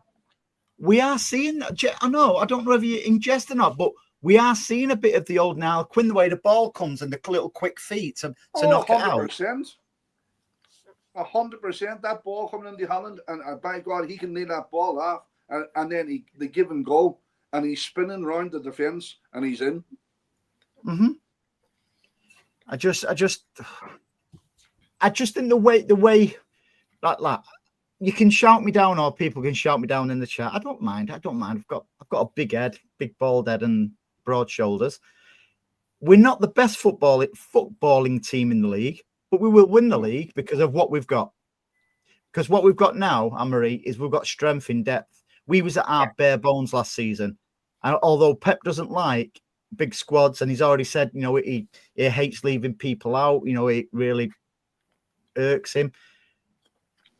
We are seeing. I know. I don't know if you're in jest or not, but we are seeing a bit of the old Niall Quinn, the way the ball comes and the little quick feet to knock 100%. it out. 100%. That ball coming into Haaland, and by God, he can nail that ball off, and then they give and go, and he's spinning around the defence, and he's in. Mm-hmm. I just think the way like you can shout me down, or people can shout me down in the chat. I don't mind. I've got a big head, big bald head, and broad shoulders. We're not the best footballing team in the league, but we will win the league because of what we've got. Because what we've got now, Anne-Marie, is we've got strength in depth. We was at our bare bones last season, and although Pep doesn't like big squads, and he's already said, he hates leaving people out. It really irks him.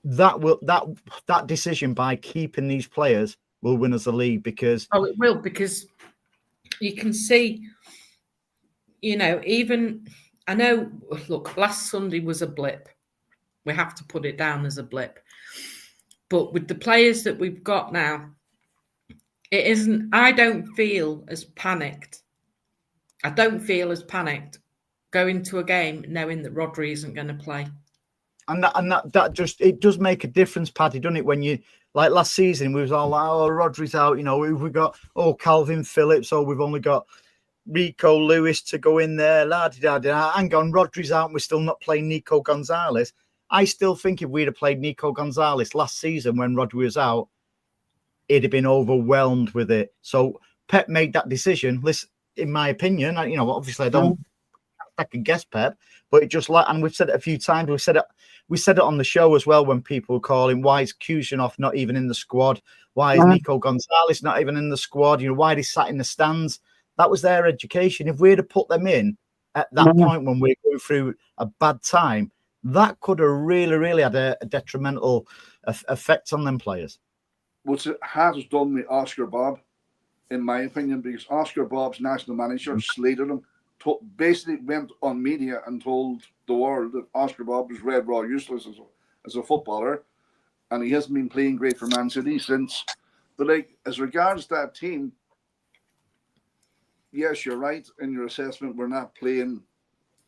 That decision by keeping these players will win us the league because it will, because you can see, even I know. Look, last Sunday was a blip. We have to put it down as a blip. But with the players that we've got now, it isn't. I don't feel as panicked. I don't feel as panicked going to a game knowing that Rodri isn't going to play. And that just, it does make a difference, Paddy, doesn't it? When you, like last season, we was all like, oh, Rodri's out, we've got, Calvin Phillips, we've only got Rico Lewis to go in there, la-di-da-di-da. Hang on, Rodri's out and we're still not playing Nico Gonzalez. I still think if we'd have played Nico Gonzalez last season when Rodri was out, he'd have been overwhelmed with it. So Pep made that decision. Listen, in my opinion, obviously I don't second guess Pep, but it just and we've said it a few times. We said it on the show as well when people were calling, why is Kuznetsov not even in the squad? Why is Nico Gonzalez not even in the squad? Why they sat in the stands? That was their education. If we'd have put them in at that point when we're going through a bad time, that could have really, really had a detrimental effect on them players. What it has done with Oscar Bob, in my opinion, because Oscar Bob's national manager slated him, basically went on media and told the world that Oscar Bob was red raw useless as a footballer, and he hasn't been playing great for Man City since. But as regards that team, yes, you're right in your assessment. We're not playing,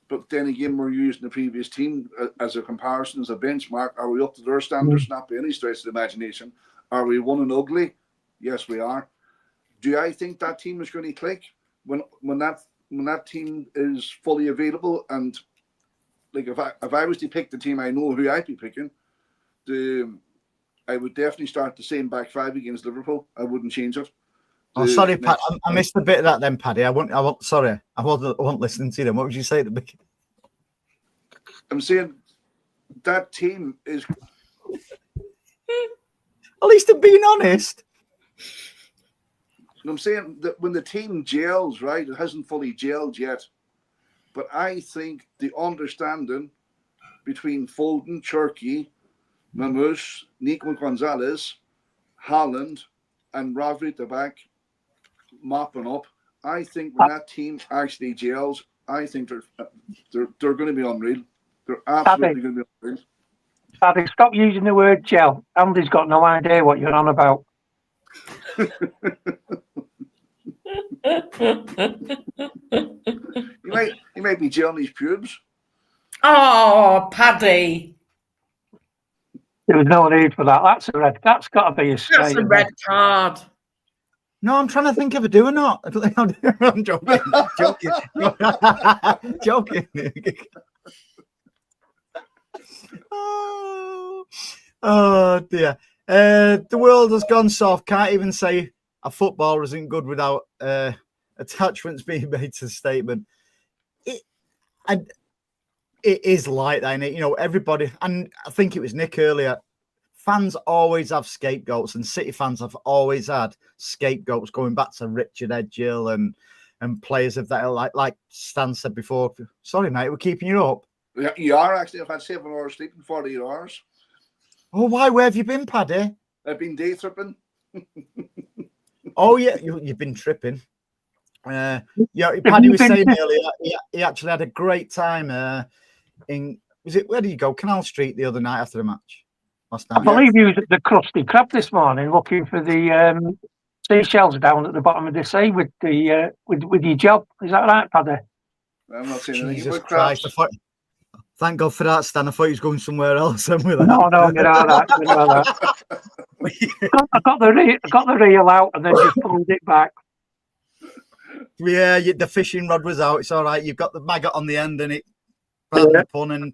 but then again, we're using the previous team as a comparison, as a benchmark. Are we up to their standards? Not by any stretch of the imagination. Are we one and ugly? Yes, we are. Do I think that team is going to click when that team is fully available? And if I was to pick the team, I know who I'd be picking. I would definitely start the same back five against Liverpool. I wouldn't change it. Sorry, Pat. I missed a bit of that then, Paddy. Sorry, I wasn't listening to them. What would you say at the beginning? I'm saying that team is. At least I'm being honest. I'm saying that when the team gels, right, it hasn't fully gelled yet. But I think the understanding between Foden, Cherki, Mamouche, Nico Gonzalez, Haaland, and Rodri at the back, mopping up. I think when that team actually gels, I think they're going to be unreal. They're absolutely going to be unreal. Paddy, stop using the word gel. Andy's got no idea what you're on about. He might be gelling his pubes. Oh, Paddy. There was no need for that. That's a red. That's got to be a straight. That's a red card. No, I'm trying to think if I do or not. I'm joking. Joking. Oh dear. The world has gone soft. Can't even say a footballer isn't good without attachments being made to the statement. It is like that, innit? Everybody, and I think it was Nick earlier, fans always have scapegoats, and City fans have always had scapegoats going back to Richard Edgill and and players of that, like Stan said before. Sorry, mate, we're keeping you up. Yeah, you are actually. I've had 7 hours sleep in 48 hours. Oh, why? Where have you been, Paddy? I've been day tripping. Oh, yeah, you've been tripping. Yeah, Paddy was saying earlier he actually had a great time where did you go? Canal Street the other night after the match? Last night. I believe he was at the Krusty Krab this morning looking for the seashells down at the bottom of the sea with your job. Is that right, Paddy? I'm not saying anything Jesus about Christ. crabs. Thank God for that, Stan. I thought he was going somewhere else. No, you're all right. You're all right. I got the reel out and then just pulled it back. Yeah, the fishing rod was out. It's all right. You've got the maggot on the end, and it pardon the pun, and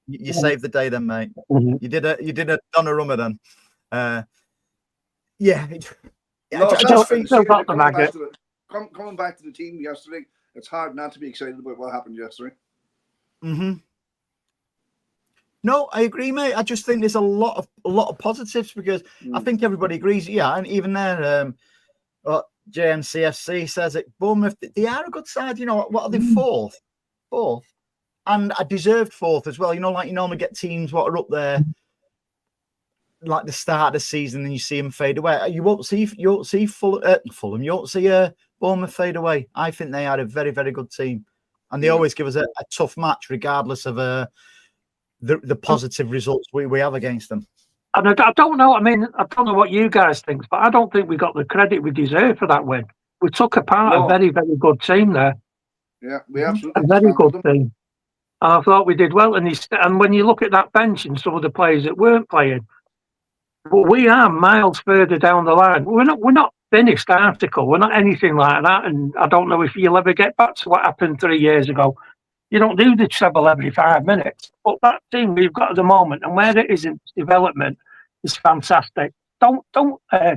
you saved the day, then, mate. Mm-hmm. You did a Donnarumma then. Yeah. No, I just think coming back to the team yesterday, it's hard not to be excited about what happened yesterday. Mm-hmm. No, I agree, mate. I just think there's a lot of positives because I think everybody agrees. Yeah, and even there, JMCFC says it. Bournemouth, they are a good side. You know what are they? Fourth, and a deserved fourth as well. You know, like you normally get teams what are up there, like the start of the season, and you see them fade away. You won't see Fulham. You won't see Bournemouth fade away. I think they are a very, very good team, and they always give us a tough match, regardless of the positive results we have against them. And I don't know. I mean, I don't know what you guys think, but I don't think we got the credit we deserve for that win. We took apart a very, very good team there. Yeah, we absolutely a very good team. And I thought we did well. And when you look at that bench and some of the players that weren't playing, but we are miles further down the line. We're not finished article. We're not anything like that. And I don't know if you'll ever get back to what happened 3 years ago. You don't do the treble every 5 minutes. But that team we've got at the moment and where it is in development is fantastic. Don't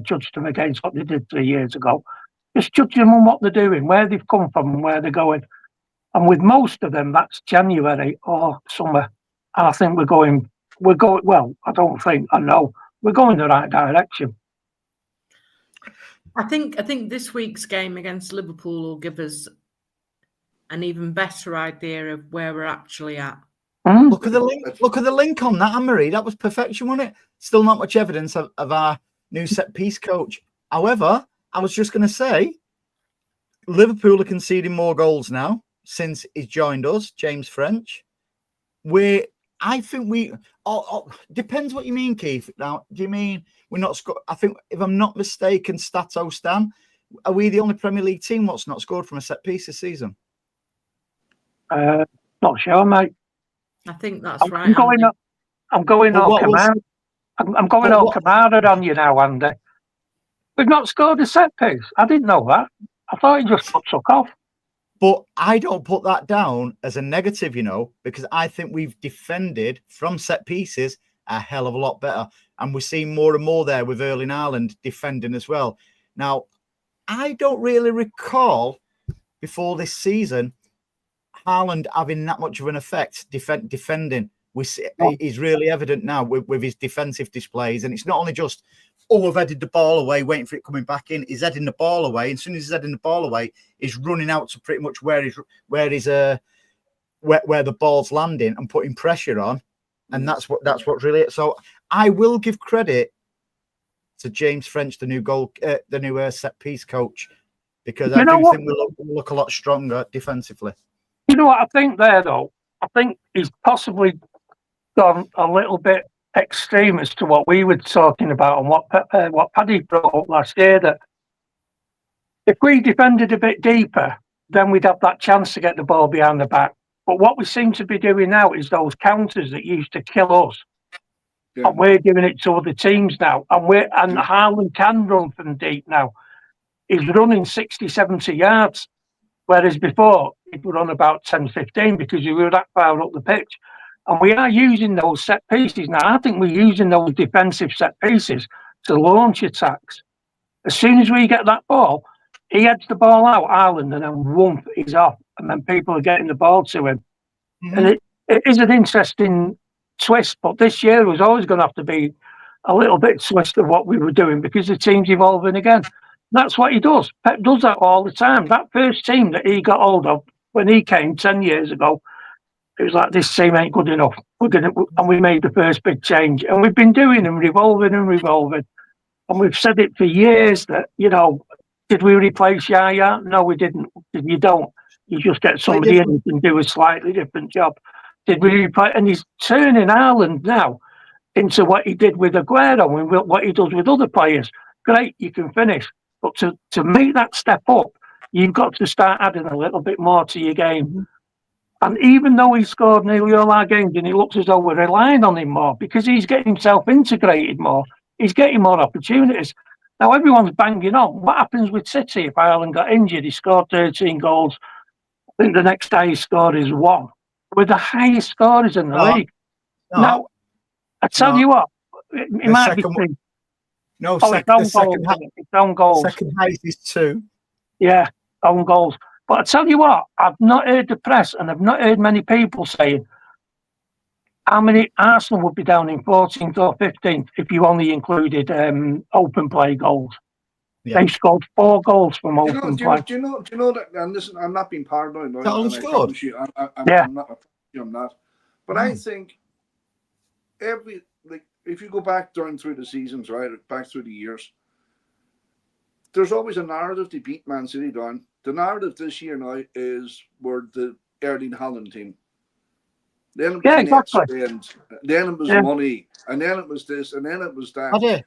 judge them against what they did 3 years ago. Just judge them on what they're doing, where they've come from and where they're going. And with most of them, that's January or summer. And I think we're going, well, I know. We're going the right direction. I think this week's game against Liverpool will give us an even better idea of where we're actually at. Look at the link. Look at the link on that, Anne-Marie. That was perfection, wasn't it? Still not much evidence of our new set piece coach. However, I was just going to say, Liverpool are conceding more goals now since he's joined us, James French. I think we depends what you mean, Keith. Now, do you mean we're not scored? I think, if I'm not mistaken, Stato Stan, are we the only Premier League team that's not scored from a set piece this season? Not sure, mate. I think that's right. I'm going all Kamara on you now, Andy. We've not scored a set piece. I didn't know that. I thought he just got took off. But I don't put that down as a negative, you know, because I think we've defended from set pieces a hell of a lot better. And we're seeing more and more there with Erling Haaland defending as well. Now, I don't really recall before this season Haaland having that much of an effect defending. Is really evident now with his defensive displays. And it's not only just, I've headed the ball away, waiting for it coming back in. He's heading the ball away. And as soon as he's heading the ball away, he's running out to pretty much where the ball's landing and putting pressure on. And that's what's really it. So I will give credit to James French, the new set piece coach, because I do think we'll look a lot stronger defensively. You know what I think there, though? I think he's possibly gone a little bit extreme as to what we were talking about and what Paddy brought up last year, that if we defended a bit deeper, then we'd have that chance to get the ball behind the back. But what we seem to be doing now is those counters that used to kill us. Yeah. And we're giving it to other teams now. And Haaland can run from deep now. He's running 60, 70 yards. Whereas before, it would run about 10, 15 because we were that far up the pitch. And we are using those set pieces now. I think we're using those defensive set pieces to launch attacks. As soon as we get that ball, he heads the ball out, Haaland, and then whoomp, he's off. And then people are getting the ball to him. Mm-hmm. And it is an interesting twist, but this year was always going to have to be a little bit twist of what we were doing because the team's evolving again. That's what he does. Pep does that all the time. That first team that he got hold of when he came 10 years ago, it was like, this team ain't good enough. And we made the first big change. And we've been doing and revolving and revolving. And we've said it for years that, did we replace Yaya? No, we didn't. You don't. You just get somebody in who can do a slightly different job. Did we replace? And he's turning Haaland now into what he did with Aguero and what he does with other players. Great, you can finish. But to make that step up, you've got to start adding a little bit more to your game. And even though he scored nearly all our games, and it looks as though we're relying on him more because he's getting himself integrated more, he's getting more opportunities. Now, everyone's banging on. What happens with City if Haaland got injured? He scored 13 goals. I think the next highest score is 1. We're the highest scorers in the league. No. Now, I tell you what, it might be 3. No, it's own goals. Second highest is 2. Yeah, own goals. But I tell you what, I've not heard the press and I've not heard many people saying how many Arsenal would be down in 14th or 15th if you only included open play goals. Yeah. They scored 4 goals from open play. Do you know that? And listen, I'm not being paranoid. Haaland scored. I'm not. But I think if you go back through the seasons, right, back through the years, there's always a narrative to beat Man City down. The narrative this year now is we're the Erling Haaland team. Then it was exactly. Then it was money, and then it was this, and then it was that.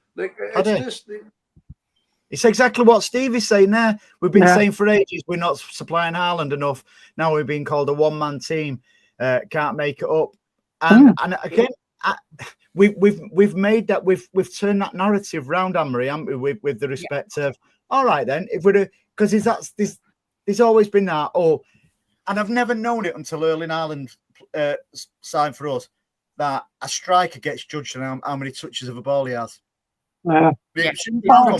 It's exactly what Steve is saying there. We've been saying for ages we're not supplying Haaland enough. Now we're being called a one-man team. Can't make it up. And again, we've made that we've turned that narrative round, Amory, haven't we? With the respect of all right then, if we're because there's always been that. And I've never known it until Erling Haaland signed for us that a striker gets judged on how many touches of a ball he has. He's only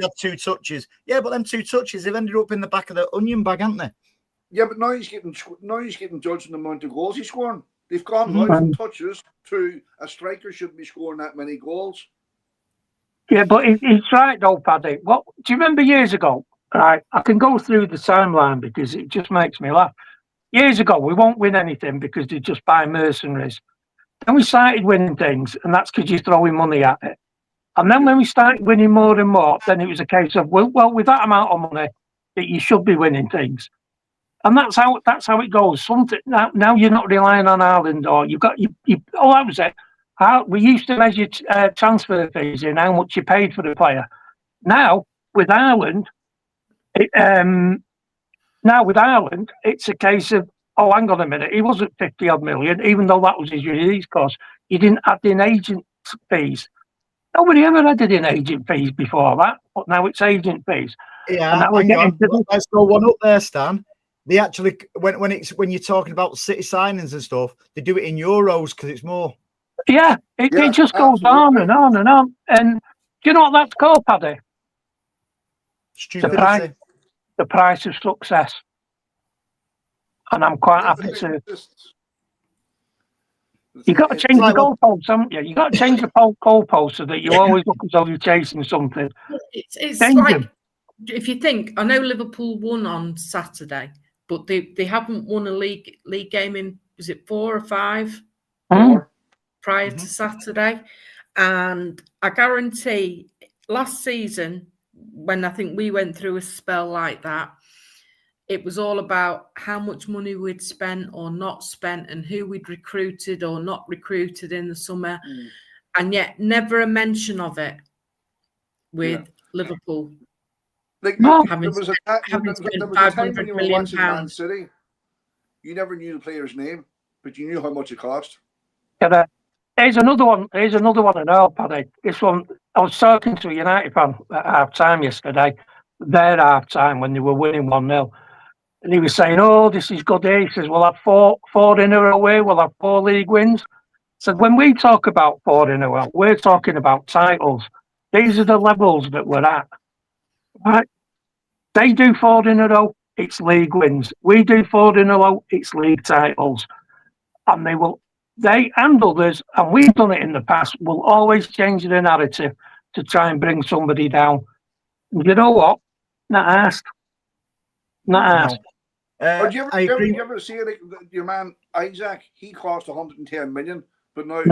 had 2 touches. Yeah, but them 2 touches have ended up in the back of the onion bag, haven't they? Yeah, but now he's getting judged on the amount of goals he's scoring. They've gone now from touches to a striker shouldn't be scoring that many goals. Yeah, but he's right though, Paddy. What do you remember years ago? Right, I can go through the timeline because it just makes me laugh. Years ago, we won't win anything because they just buy mercenaries. Then we started winning things, and that's because you're throwing money at it. And then when we started winning more and more, then it was a case of, well, with that amount of money, that you should be winning things. And that's how it goes. Something now you're not relying on Haaland, or you've got you. Oh, that was it. We used to measure transfer fees and how much you paid for the player. Now with Haaland, it's a case of, oh, hang on a minute, he wasn't 50 odd million, even though that was his release cost. He didn't add in agent fees. Nobody ever added in agent fees before that, but now it's agent fees. Yeah, let's go one up there, Stan. They actually, when you're talking about City signings and stuff, they do it in euros because it's more. Yeah, it just goes on and on and on. And do you know what that's called, Paddy? Stupidity. The price of success. And I'm quite happy to. You've got to change the goalposts, haven't you? You've got to change the goalposts so that you always look as though you're chasing something. It's like, if you think, I know Liverpool won on Saturday, but they haven't won a league game in, was it 4 or 5 prior to Saturday? And I guarantee last season, when I think we went through a spell like that, it was all about how much money we'd spent or not spent and who we'd recruited or not recruited in the summer. And yet never a mention of it with Liverpool. There was a time when you were watching Man City, you never knew the player's name, but you knew how much it cost. Here's another one I know, Paddy. This one, I was talking to a United fan at half-time yesterday, their half-time when they were winning 1-0. And he was saying, oh, this is good here. He says, we'll have four in a row away. We'll have 4 league wins. So when we talk about 4 in a row, we're talking about titles. These are the levels that we're at. Right? They do 4 in a row, it's league wins. We do 4 in a row, it's league titles. And they and others, and we've done it in the past, will always change the narrative to try and bring somebody down. You know what? Not asked. Not asked. No. Do you I agree. you ever see like, your man Isaac? He cost 110 million, but now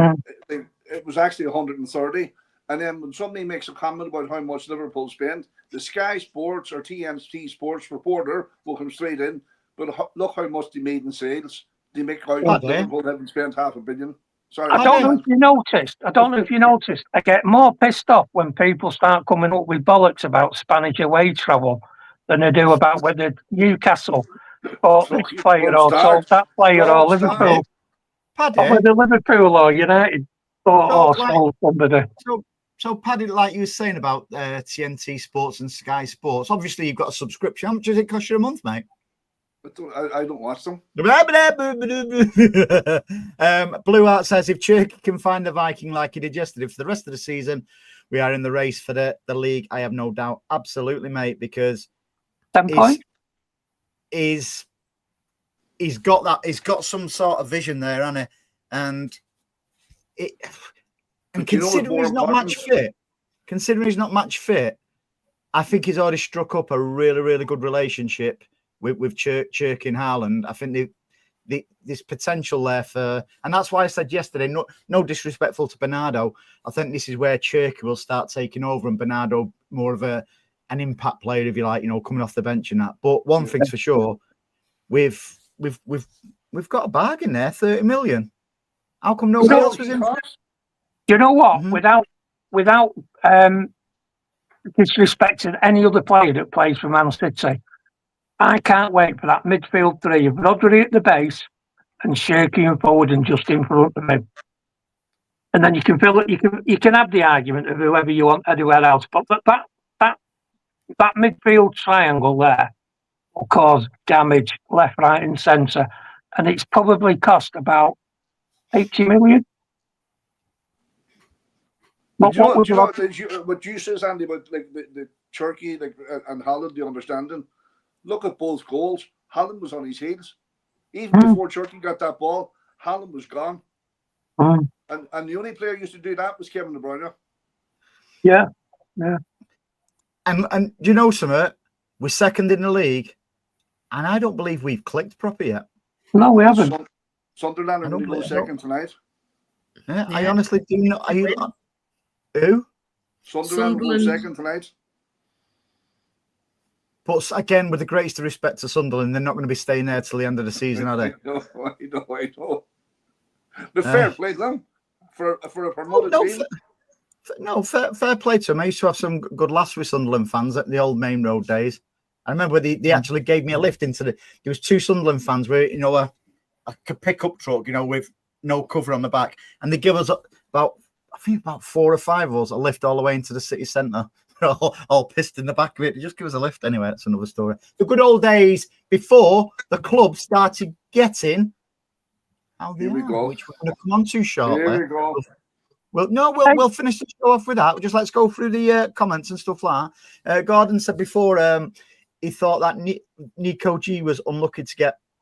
it was actually 130. And then when somebody makes a comment about how much Liverpool spend, the Sky Sports or TNT Sports reporter will come straight in. But look how much they made in sales. They make out Liverpool haven't spent $500 million. Sorry, I don't know if you noticed. I get more pissed off when people start coming up with bollocks about Spanish away travel than I do about whether Newcastle bought this player or sold that player or Liverpool. Or whether Liverpool or United bought or sold somebody. So, Paddy, like you were saying about TNT Sports and Sky Sports, obviously you've got a subscription. How much does it cost you a month, mate? I don't watch them. Blue Art says, if Cherki can find the Viking like he did yesterday for the rest of the season, we are in the race for the league. I have no doubt. Absolutely, mate, because 10 points. He's got that. He's got some sort of vision there, hasn't he? And considering he's not match fit, I think he's already struck up a really, really good relationship with Cherki and Haaland. I think there's potential there and that's why I said yesterday, no disrespectful to Bernardo, I think this is where Cherki will start taking over and Bernardo more of an impact player, if you like, coming off the bench and that. But one thing's for sure, we've got a bargain there, 30 million. How come nobody else was in? Do you know what? Mm-hmm. Without disrespecting any other player that plays for Man City, I can't wait for that midfield three of Rodri at the base and Cherki and forward and just in front of him. And then you can feel it. You can have the argument of whoever you want anywhere else, but that midfield triangle there will cause damage left, right, and centre, and it's probably cost about 80 million. What you says, Andy, about like the Cherki and Haaland, the understanding. Look at both goals. Haaland was on his heels. Even before Cherki got that ball, Haaland was gone. And the only player who used to do that was Kevin De Bruyne. Yeah. And do you know something? We're second in the league, and I don't believe we've clicked proper yet. No, we haven't. Sunderland are going to go second tonight. Yeah, I honestly do not. Are you? Who? Sunderland will go second tonight. But again, with the greatest respect to Sunderland, they're not going to be staying there till the end of the season, are they? I know. The fair play to them for a promoted team. Fair play to them. I used to have some good laughs with Sunderland fans at the old Main Road days. I remember they actually gave me a lift into there was two Sunderland fans where a pickup truck, with no cover on the back, and they give us about 4 or 5 of us a lift all the way into the city centre. All pissed in the back of it. They just give us a lift anyway. That's another story. The good old days before the club started getting how they are, which we're going to come on to shortly. Here we go. We'll finish the show off with that. Let's go through the comments and stuff like that. Gordon said before he thought that Nico G was unlucky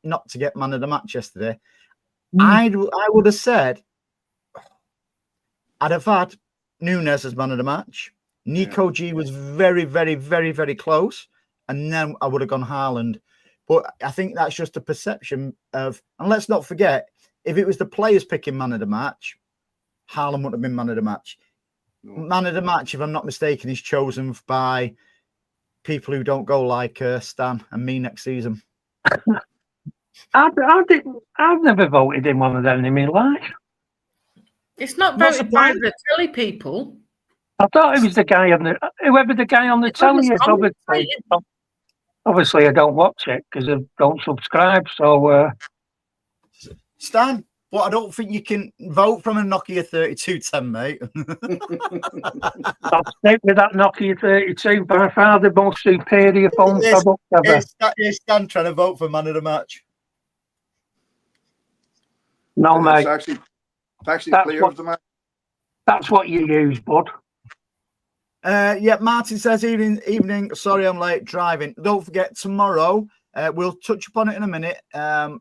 not to get man of the match yesterday. I would have said I'd have had Nunes as man of the match. Nico G was very, very, very, very close, and then I would have gone Haaland. But I think that's just a perception of, and let's not forget, if it was the players picking man of the match, Haaland would have been man of the match. No. Man of the match, if I'm not mistaken, is chosen by people who don't go like Stan and me next season. I've never voted in one of them in my life. It's not voted by the telly people. I thought it was the guy whoever the guy on the telly is. Obviously, I don't watch it because I don't subscribe. So, Stan, but I don't think you can vote from a Nokia 3210, mate. I'll stick with that Nokia 32. By far the most superior phone product ever. Is Stan trying to vote for man of the match? No, mate. It's actually player of the match. That's what you use, bud. Martin says evening. Sorry, I'm late driving. Don't forget tomorrow. We'll touch upon it in a minute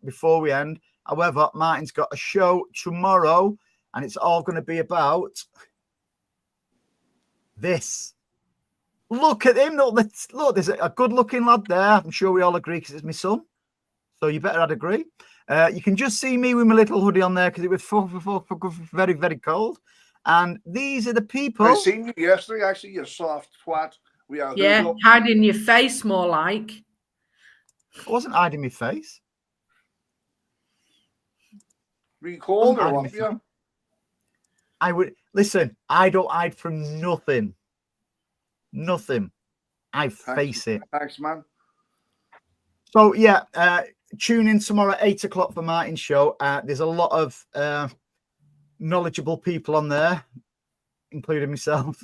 before we end. However, Martin's got a show tomorrow, and it's all going to be about this. Look at him. Look, there's a good-looking lad there. I'm sure we all agree because it's my son. So you better I'd agree. You can just see me with my little hoodie on there because it was very, very cold. And these are the people. I seen you yesterday, actually, you soft twat. We are hiding your face more like. I wasn't hiding my face. Were you cold or what? Yeah. I would listen. I don't hide from nothing. Nothing. I face it. Thanks, man. So yeah, tune in tomorrow at 8 o'clock for Martin's show. There's a lot of knowledgeable people on there, including myself.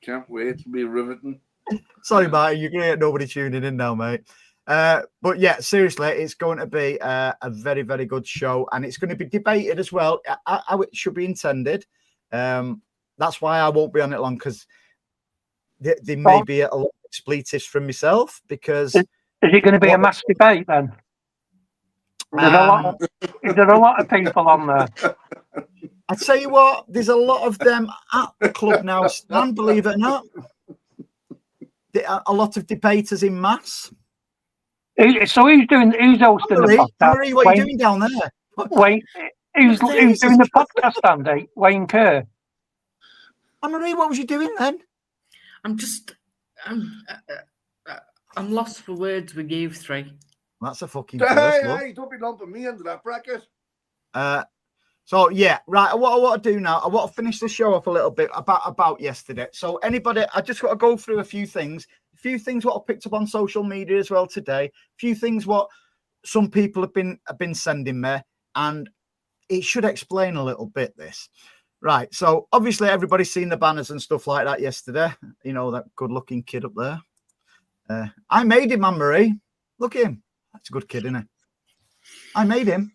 Can't wait to be riveting. Sorry, Martin, you're gonna get nobody tuning in now, mate. But yeah, seriously, it's going to be a very, very good show, and it's going to be debated as well how it should be intended. That's why I won't be on it long, because there may be a lot of expletives from myself. Because is it going to be a mass debate then? Is there a lot of people on there? I tell you what, there's a lot of them at the club now, Stan, believe it or not. A lot of debaters in mass. So who's hosting the podcast? Marie, what are you doing down there? Wayne, who's doing the podcast, Andy? Wayne Kerr. Marie, what was you doing then? I'm lost for words with you three. That's a fucking hey, don't be lumping me into that bracket. So yeah, right. What I want to do now, I want to finish the show off a little bit about yesterday. So anybody, I just got to go through a few things what I picked up on social media as well today. A few things what some people have been sending me, and it should explain a little bit this. Right. So obviously everybody's seen the banners and stuff like that yesterday. You know, that good-looking kid up there. I made him, Anne-Marie. Look at him. That's a good kid, isn't he? I made him.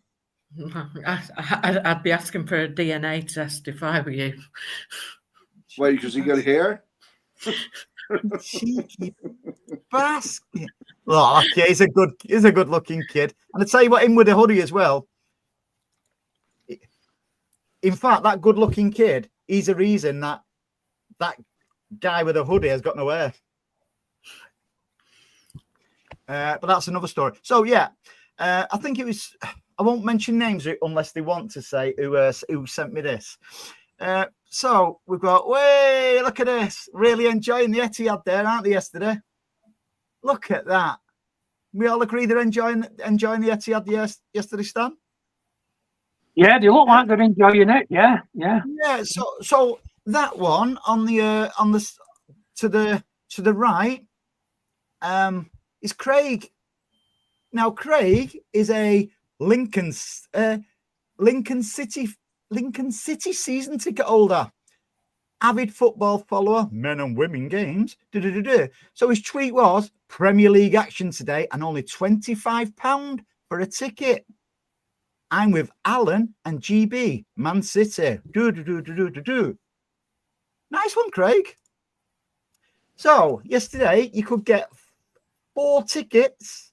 I'd be asking for a DNA test if I were you. Why? Because he got hair? Cheeky basket. Oh, okay, he's a good looking kid. And I tell you what, him with a hoodie as well. In fact, that good looking kid, he's a reason that guy with a hoodie has got no hair. But that's another story. So yeah, I think it was. I won't mention names unless they want to say who sent me this. So we've got, way, look at this. Really enjoying the Etihad there, aren't they, yesterday? Look at that. We all agree they're enjoying the Etihad yesterday, Stan? Yeah, they look like they're enjoying it. Yeah. Yeah, so that one on the to the right is Craig. Now Craig is a Lincoln City season ticket holder, avid football follower, men and women games. So his tweet was Premier League action today and only £25 for a ticket. I'm with Alan and GB, Man City. Nice one, Craig. So yesterday you could get 4 tickets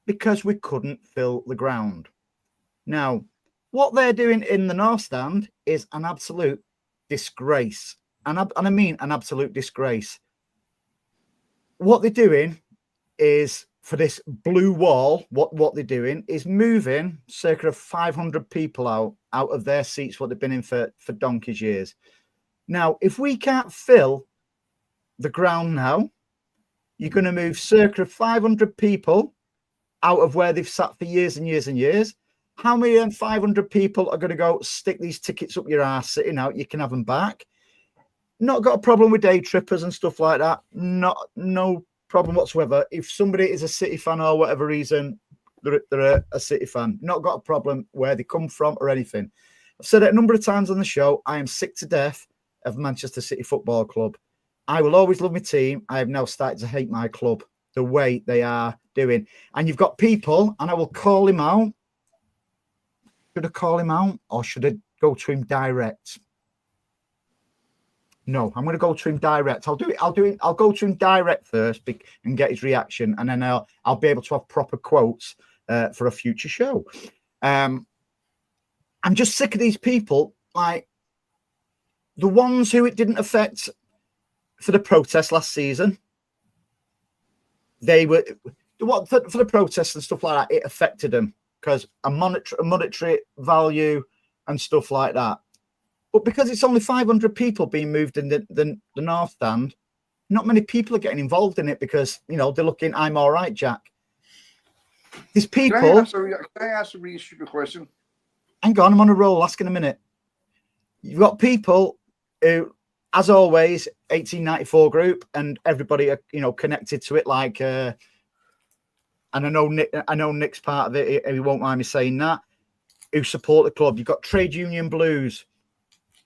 because we couldn't fill the ground. Now, what they're doing in the North Stand is an absolute disgrace. And I mean an absolute disgrace. What they're doing is, for this blue wall, what they're doing is moving circa 500 people out of their seats, what they've been in for donkey's years. Now, if we can't fill the ground now, you're going to move circa 500 people out of where they've sat for years and years and years. How many 500 people are going to go stick these tickets up your ass sitting out? You can have them back. Not got a problem with day trippers and stuff like that. No problem whatsoever. If somebody is a City fan or whatever reason, they're a City fan. Not got a problem where they come from or anything. I've said it a number of times on the show. I am sick to death of Manchester City Football Club. I will always love my team. I have now started to hate my club, the way they are doing. And you've got people, and I will call him out. Should I call him out or should I go to him direct? No, I'm going to go to him direct. I'll go to him direct first and get his reaction, and then I'll be able to have proper quotes for a future show. I'm just sick of these people, like the ones who it didn't affect for the protest last season. They were for the protests and stuff like that. It affected them because a monetary value and stuff like that. But because it's only 500 people being moved in the North Stand, not many people are getting involved in it because, you know, they're looking, I'm all right, Jack. There's people... Can I ask a really stupid question? Hang on, I'm on a roll. Ask in a minute. You've got people who, as always, 1894 group, and everybody are, you know, connected to it. Like, and I know Nick's part of it. He won't mind me saying that. Who support the club? You've got Trade Union Blues,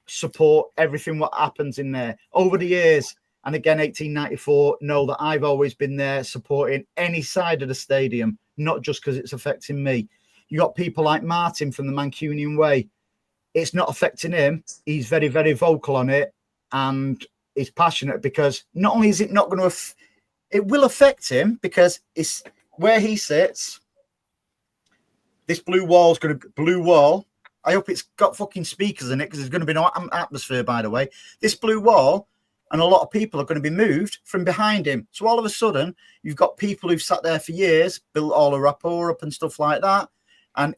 support everything what happens in there over the years. And again, 1894 know that I've always been there supporting any side of the stadium, not just because it's affecting me. You got people like Martin from the Mancunian Way. It's not affecting him. He's very, very vocal on it, and he's passionate because not only is it not going to, it will affect him because it's where he sits. This blue wall. I hope it's got fucking speakers in it because there's going to be no atmosphere, by the way. This blue wall, and a lot of people are going to be moved from behind him. So all of a sudden, you've got people who've sat there for years, built all a rapport up and stuff like that. And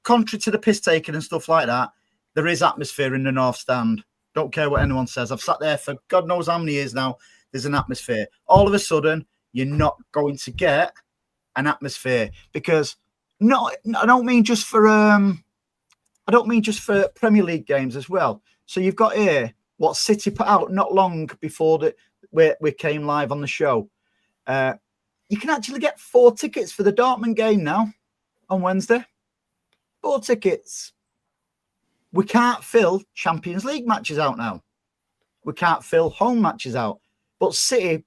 contrary to the piss taking and stuff like that, there is atmosphere in the North Stand. Don't care what anyone says. I've sat there for God knows how many years now. There's an atmosphere. All of a sudden, you're not going to get an atmosphere because I don't mean just for Premier League games as well. So you've got here what City put out not long before we came live on the show. You can actually get 4 tickets for the Dortmund game now on Wednesday. 4 tickets. We can't fill Champions League matches out now. We can't fill home matches out. But City,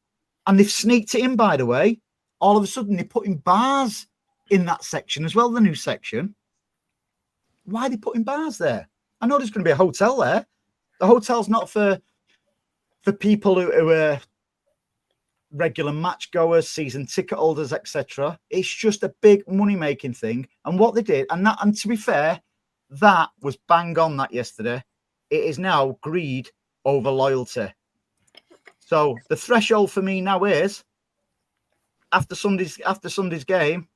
and they've sneaked it in, by the way, all of a sudden they're putting bars in that section as well, the new section. Why are they putting bars there? I know there's going to be a hotel there. The hotel's not for people who are regular match goers, season ticket holders, etc. It's just a big money-making thing. And what they did, and to be fair, that was bang on that yesterday. It is now greed over loyalty. So the threshold for me now is after Sunday's game,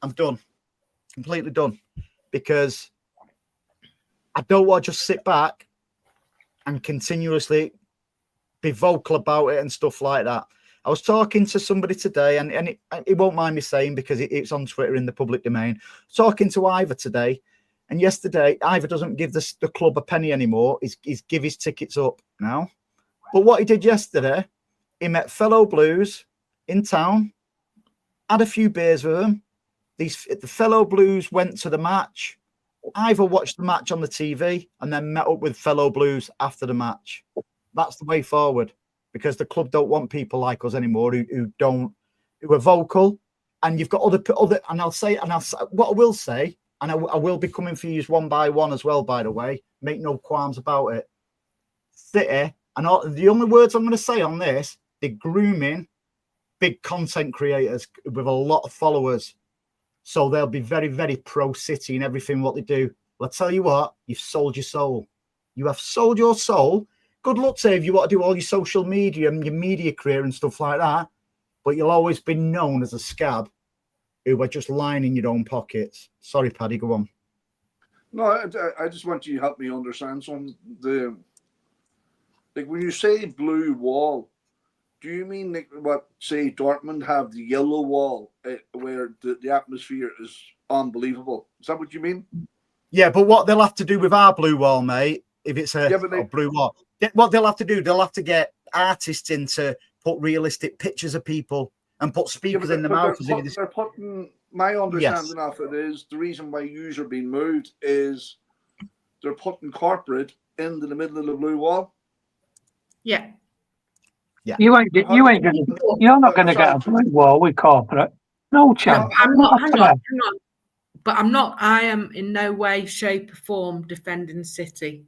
I'm done. Completely done. Because I don't want to just sit back and continuously be vocal about it and stuff like that. I was talking to somebody today, and it won't mind me saying because it's on Twitter in the public domain. Talking to Ivor today, and yesterday, Ivor doesn't give the club a penny anymore. He's give his tickets up now. But what he did yesterday, he met fellow Blues in town, had a few beers with them. The fellow Blues went to the match. Ivor watched the match on the TV and then met up with fellow Blues after the match. That's the way forward because the club don't want people like us anymore who are vocal. And you've got other, and I'll say what I will say, and I will be coming for you one by one as well, by the way. Make no qualms about it. City, and the only words I'm going to say on this, they're grooming big content creators with a lot of followers. So they'll be very, very pro-City in everything what they do. Well, I tell you what, you've sold your soul. You have sold your soul. Good luck to you if you want to do all your social media and your media career and stuff like that. But you'll always be known as a scab who are just lining your own pockets. Sorry, Paddy, go on. No, I just want you to help me understand something. Like when you say blue wall, do you mean like what, say, Dortmund have the yellow wall where the atmosphere is unbelievable? Is that what you mean? Yeah, but what they'll have to do with our blue wall, mate, if it's a blue wall, what they'll have to do, they'll have to get artists in to put realistic pictures of people and put speakers in the mouth. They're putting, my understanding of it is the reason why yous are being moved is they're putting corporate into the middle of the blue wall. Yeah. Yeah. You're not going to get a blue wall with corporate. No chance. I'm not. Hang on. But I am in no way, shape, or form defending City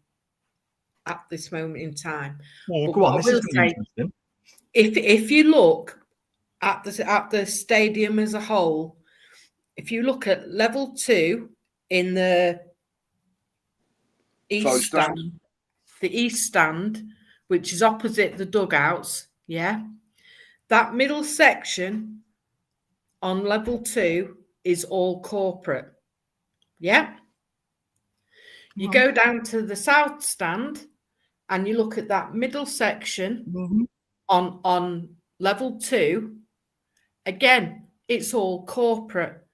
at this moment in time. Well, go on. I will say, if you look at the stadium as a whole, if you look at level 2 in the east stand, which is opposite the dugouts. Yeah. That middle section on level 2 is all corporate. Yeah. You go down to the south stand and you look at that middle section on level 2. Again, it's all corporate.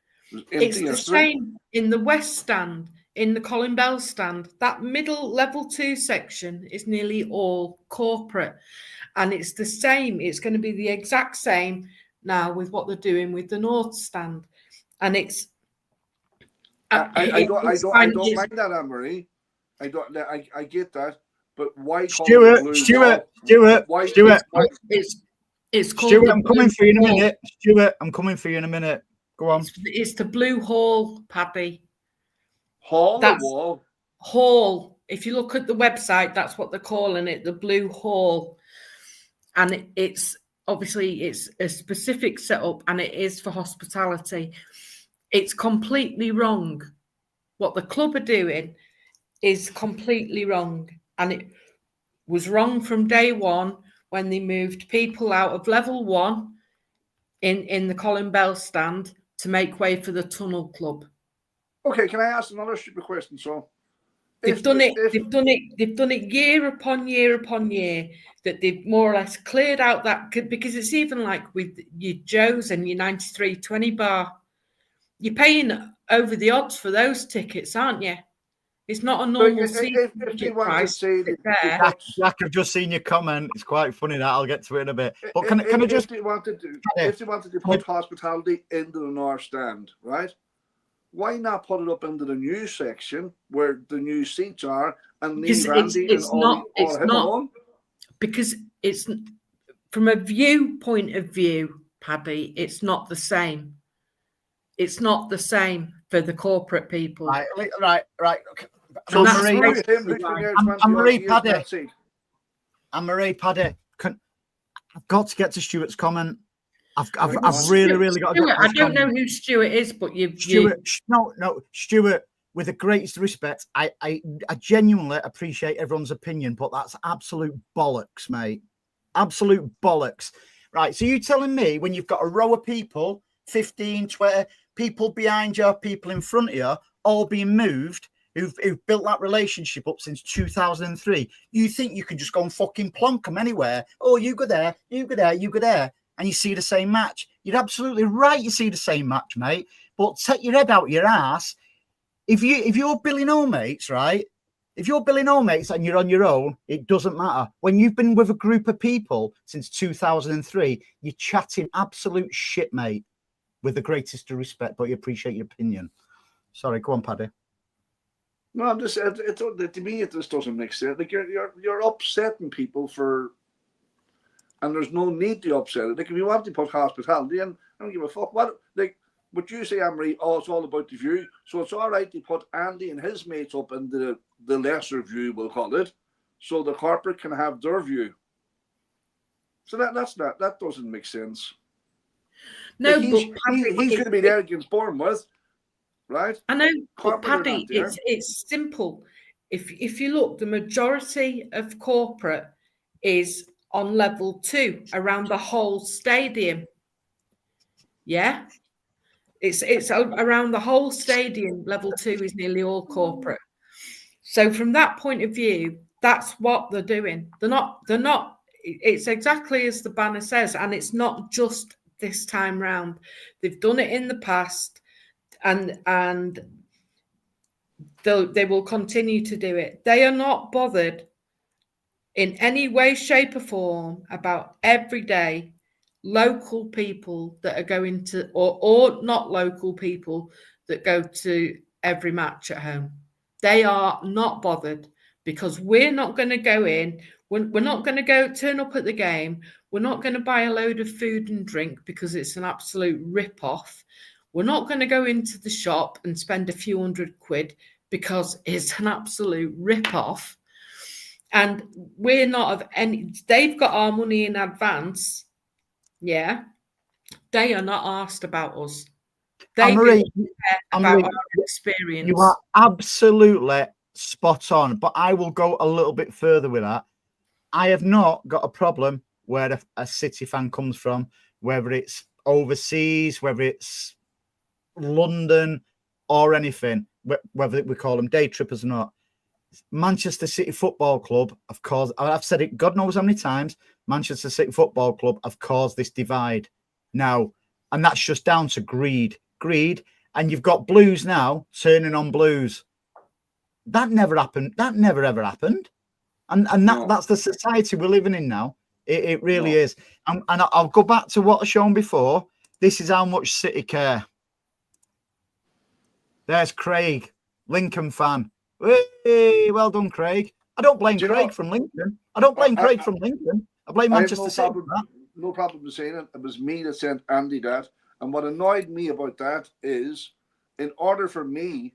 It's the same in the west stand, in the Colin Bell stand. That middle level 2 section is nearly all corporate. And it's the same. It's going to be the exact same now with what they're doing with the north stand. And it's... I don't mind that, Anne-Marie. I get that. But why Stuart, it's called Stuart, I'm coming for you in a minute. Stuart, I'm coming for you in a minute. Go on. It's the Blue Hall, Paddy. Hall or wall? Hall. If you look at the website, that's what they're calling it, the Blue Hall. And it's obviously it's a specific setup and it is for hospitality. It's completely wrong. What the club are doing is completely wrong. And it was wrong from day one when they moved people out of level 1 in the Colin Bell stand to make way for the Tunnel Club. Okay, can I ask another stupid question? So they've done it year upon year upon year, that they've more or less cleared out that, because it's even like with your Joes and your 9320 bar, you're paying over the odds for those tickets, aren't you? It's not a normal season price. Jack, I've just seen your comment. It's quite funny that I'll get to it in a bit. But can I just... If they wanted to put hospitality into the north stand, right? Why not put it up into the new section where the new seats are and leave Randy and all alone? Because it's from a viewpoint of view, Paddy, it's not the same. It's not the same for the corporate people. Right. Okay. So Anne-Marie Paddy, I've got to get to Stuart's comment. I've really got to get to I don't know who Stuart is, but Stuart, with the greatest respect, I genuinely appreciate everyone's opinion, but that's absolute bollocks, mate. Absolute bollocks. Right, so you telling me when you've got a row of people, 15, 20, people behind you, people in front of you, all being moved, who've built that relationship up since 2003, you think you can just go and fucking plonk them anywhere? Oh, you go there, you go there, you go there, and you see the same match. You're absolutely right, you see the same match, mate. But take your head out your ass. If you're Billy No Mates, right? If you're Billy No Mates and you're on your own, it doesn't matter. When you've been with a group of people since 2003, you're chatting absolute shit, mate. With the greatest of respect, but you appreciate your opinion. Sorry, go on, Paddy. No, I'm just to me it just doesn't make sense. Like you're upsetting people for, and there's no need to upset it. Like if you want to put hospitality in, I don't give a fuck. What would you say, Anne-Marie? Oh, it's all about the view. So it's all right to put Andy and his mates up in the lesser view, we'll call it, so the corporate can have their view. So that doesn't make sense. No, like he's going to be there against Bournemouth, right? I know, but Paddy, it's simple. If you look, the majority of corporate is on level 2 around the whole stadium. Yeah, it's around the whole stadium. Level 2 is nearly all corporate. So from that point of view, that's what they're doing. They're not. It's exactly as the banner says, and it's not just this time round. They've done it in the past, and they will continue to do it. They are not bothered in any way, shape or form about everyday local people that are going to, or not local people that go to every match at home. They are not bothered, because we're not going to go in. We're not going to go turn up at the game. We're not going to buy a load of food and drink because it's an absolute rip-off. We're not going to go into the shop and spend a few £100 because it's an absolute rip-off. And we're not of any... They've got our money in advance. Yeah. They are not asked about us. They really care about our experience. You are absolutely spot on, but I will go a little bit further with that. I have not got a problem where a City fan comes from, whether it's overseas, whether it's London or anything, whether we call them day trippers or not. Manchester City Football Club, of course, I've said it God knows how many times, Manchester City Football Club have caused this divide now. And that's just down to greed. And you've got Blues now turning on Blues. That never happened. That never, ever happened. And that's the society we're living in now. It really is. And I'll go back to what I've shown before. This is how much City care. There's Craig, Lincoln fan. Hey, well done, Craig. I don't blame Craig from Lincoln. I don't blame Craig from Lincoln. I blame Manchester City. No problem with saying it. It was me that sent Andy that. And what annoyed me about that is, in order for me,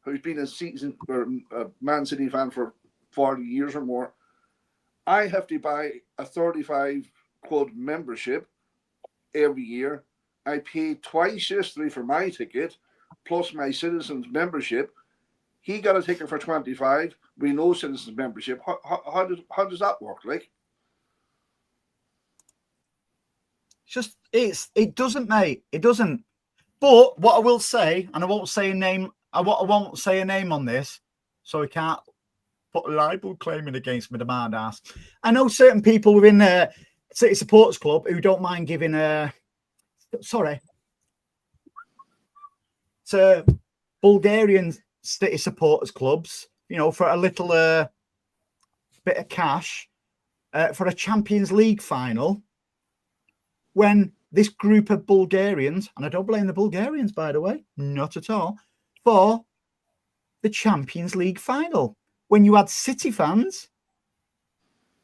who's been a Man City fan for 40 years or more, I have to buy a 35 quid membership every year. I paid twice yesterday for my ticket, plus my citizens membership. He got a ticket for 25. We know citizens membership. How does that work? Like, it doesn't, mate. It doesn't. But what I will say, and I won't say a name. I won't say a name on this, so we can't put a libel claiming against me, the mad ass. I know certain people within the City Supporters Club who don't mind giving to Bulgarian City Supporters Clubs, for a little bit of cash for a Champions League final, when this group of Bulgarians, and I don't blame the Bulgarians, by the way, not at all, for the Champions League final, when you had City fans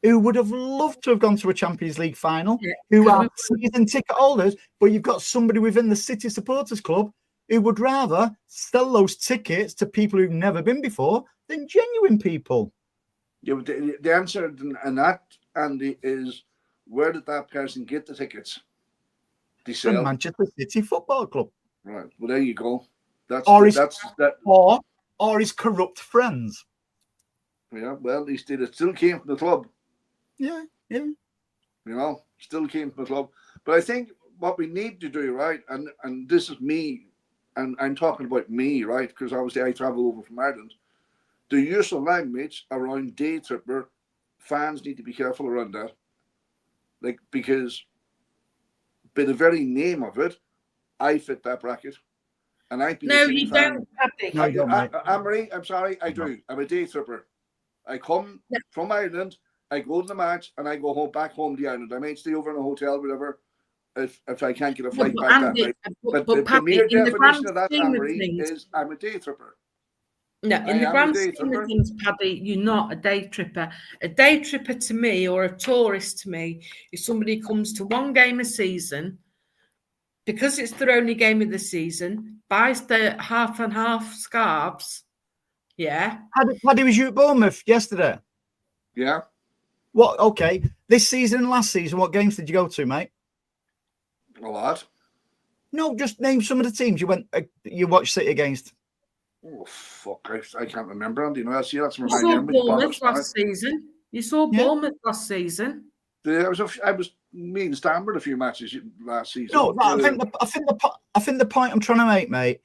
who would have loved to have gone to a Champions League final, who are season ticket holders, but you've got somebody within the City Supporters Club who would rather sell those tickets to people who've never been before than genuine people. Yeah, but the answer in that, Andy, is where did that person get the tickets? They sell. From Manchester City Football Club. Right. Well, there you go. Or his corrupt friends. Yeah. Well, it still came from the club. Yeah. Still came from the club. But I think what we need to do, right, and this is me, and I'm talking about me, right, because obviously I travel over from Ireland. The use of language around day tripper, fans need to be careful around that. Like, because by the very name of it, I fit that bracket. And I've been don't, Paddy. No, you don't, mate. Anne-Marie, I'm sorry, I do. I'm a day tripper. I come from Ireland, I go to the match, and I go back home to Ireland. I might stay over in a hotel, whatever, if I can't get a flight back that night. But the mere definition of that, Anne-Marie, is I'm a day tripper. No, in the grand scheme of things, Paddy, you're not a day tripper. A day tripper to me, or a tourist to me, is somebody who comes to one game a season, because it's their only game of the season, buys the half and half scarves. Yeah. Paddy, was you at Bournemouth yesterday? Yeah. What? Okay. This season and last season, what games did you go to, mate? A lot. No, just name some of the teams you watched City against. Oh, fuck. I can't remember, Andy. No, that's from my memory. Bournemouth last season. You saw Bournemouth last season. I was me and Stanford a few matches last season. No, I think the point I'm trying to make, mate.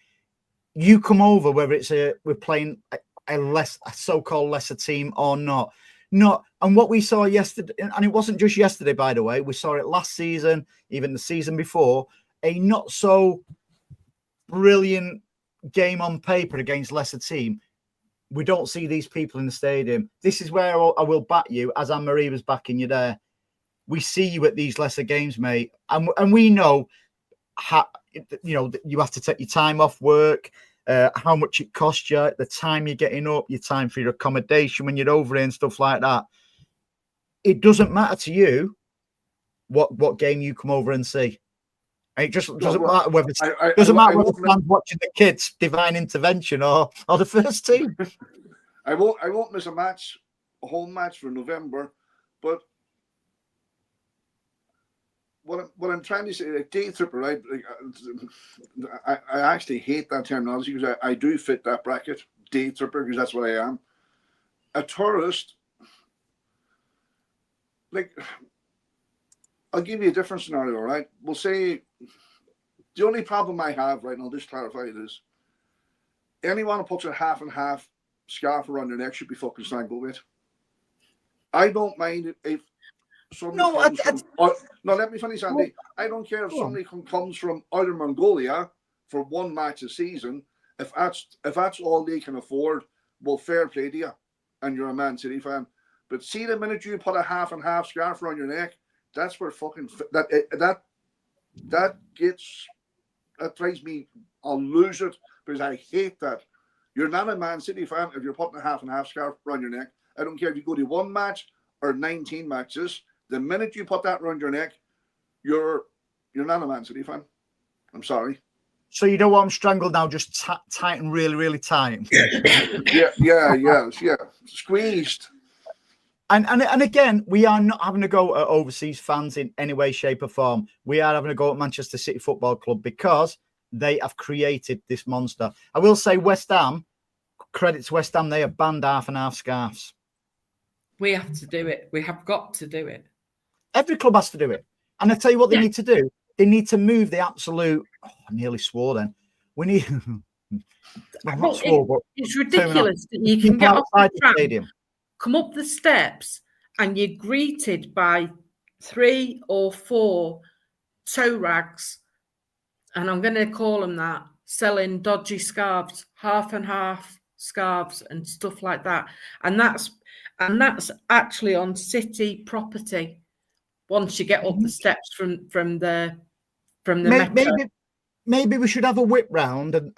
You come over whether it's we're playing a so-called lesser team or not. And what we saw yesterday, and it wasn't just yesterday, by the way. We saw it last season, even the season before. A not so brilliant game on paper against lesser team. We don't see these people in the stadium. This is where I will back you, as Anne-Marie was backing you there. We see you at these lesser games, mate, and we know how you have to take your time off work, how much it costs you, the time you're getting up, your time for your accommodation when you're over here and stuff like that. It doesn't matter to you what game you come over and see. It just doesn't matter whether the fans watching the kids, Divine Intervention, or the first team. I won't miss a home match for November, but what I'm trying to say, like day tripper, right? I actually hate that terminology because I do fit that bracket, day tripper, because that's what I am. A tourist, like, I'll give you a different scenario, right? We'll say the only problem I have, right, and I'll just clarify it, is anyone who puts a half and half scarf around their neck should be fucking strangled with. I don't mind if somebody comes from. No, let me finish, Andy. I don't care if somebody comes from outer Mongolia for one match a season. If that's all they can afford, well, fair play to you, and you're a Man City fan. But see, the minute you put a half and half scarf around your neck, that's where fucking that drives me. I'll lose it because I hate that. You're not a Man City fan if you're putting a half and half scarf around your neck. I don't care if you go to one match or 19 matches. The minute you put that around your neck, you're not a Man City fan. I'm sorry. So you don't want them strangled now, just tighten really, really tight. yeah. Squeezed. And again, we are not having to go at overseas fans in any way, shape, or form. We are having to go at Manchester City Football Club because they have created this monster. I will say West Ham, credit to West Ham, they have banned half and half scarves. We have to do it. We have got to do it. Every club has to do it. And I tell you what they need to do. They need to move the absolute... Oh, I nearly swore then. We need... It's ridiculous that you can get off the tram, come up the steps, and you're greeted by 3 or 4 toe rags, and I'm going to call them that, selling dodgy scarves, half and half scarves and stuff like that. And that's actually on city property. Once you get up the steps from the metro. Maybe we should have a whip round. And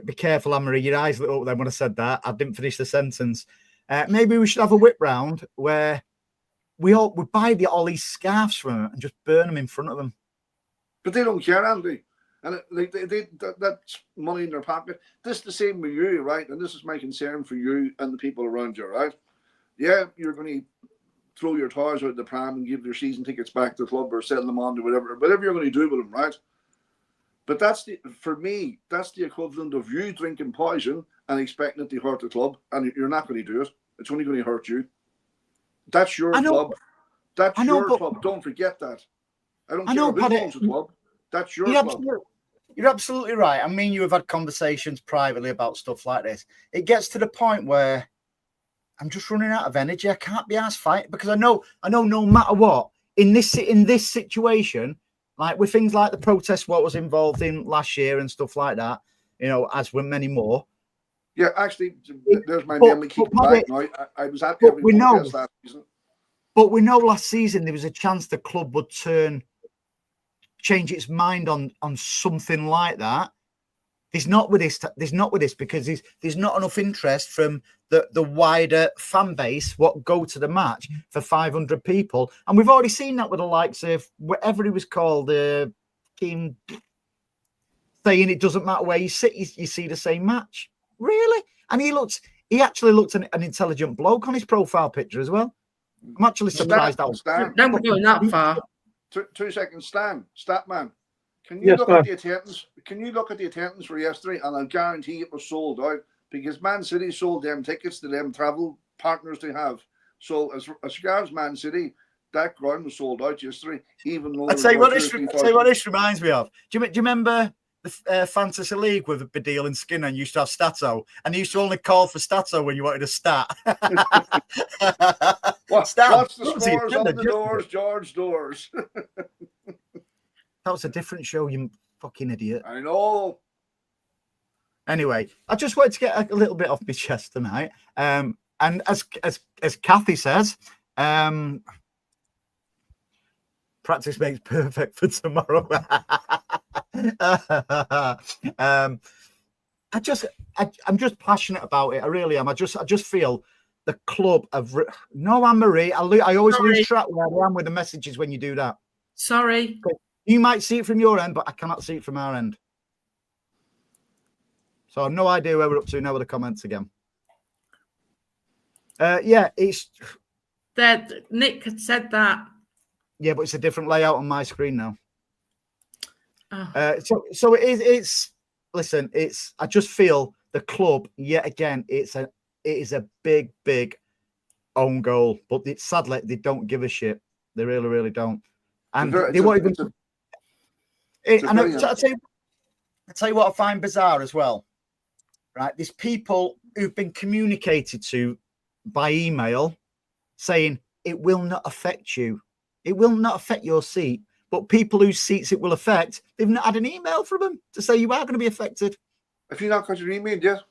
be careful, Anne-Marie, your eyes lit up then when I said that. I didn't finish the sentence. Maybe we should have a whip round where we buy all these scarves from them and just burn them in front of them. But they don't care, Andy. And that's money in their pocket. This is the same with you, right? And this is my concern for you and the people around you, right? Yeah, you're going to throw your toys out the pram and give their season tickets back to the club or sell them on to whatever you're going to do with them, right? But for me, that's the equivalent of you drinking poison and expecting it to hurt the club, and you're not going to do it. It's only going to hurt you. That's your club. That's your club. Don't forget that. I don't care who owns the club. That's your club. You're absolutely right. I mean, you have had conversations privately about stuff like this. It gets to the point where I'm just running out of energy. I can't be asked fight because I know no matter what in this situation, like with things like the protest, what was involved in last year and stuff like that, as with many more. Yeah, actually, there's my memory keeping back now. I was at every protest last season. But we know last season there was a chance the club would change its mind on something like that. There's not with this because there's not enough interest from the wider fan base what go to the match for 500 people. And we've already seen that with the likes of whatever he was called, King, saying it doesn't matter where you sit, you see the same match. Really? And he actually looked an intelligent bloke on his profile picture as well. I'm actually surprised that was Then we're going that far. 2 seconds, Statman. Can you look at the attendance? Can you look at the attendance for yesterday? And I'll guarantee it was sold out because Man City sold them tickets to them travel partners they have. So as regards Man City, that ground was sold out yesterday. Even though I'd say what this reminds me of. Do you remember the Fantasy League with Badil and Skinner and used to have Stato, and he used to only call for Stato when you wanted a stat. What's the scores on the doors, George Doors? That was a different show, you fucking idiot. I know. Anyway, I just wanted to get a little bit off my chest tonight. And as Kathy says, practice makes perfect for tomorrow. I'm just passionate about it. I really am. I just feel the club of Anne-Marie. I always lose track where I am with the messages when you do that. Sorry. You might see it from your end, but I cannot see it from our end. So I've no idea where we're up to now with the comments again. It's that Nick had said that. Yeah, but it's a different layout on my screen now. Oh. So it is. Listen, I just feel the club yet again. It is a big own goal, but sadly they don't give a shit. They really, really don't. And It's they won't even. And brilliant. I tell you what I find bizarre as well. Right, there's people who've been communicated to by email saying it will not affect you. It will not affect your seat. But people whose seats it will affect, they've not had an email from them to say you are going to be affected. Have you not got your email yet?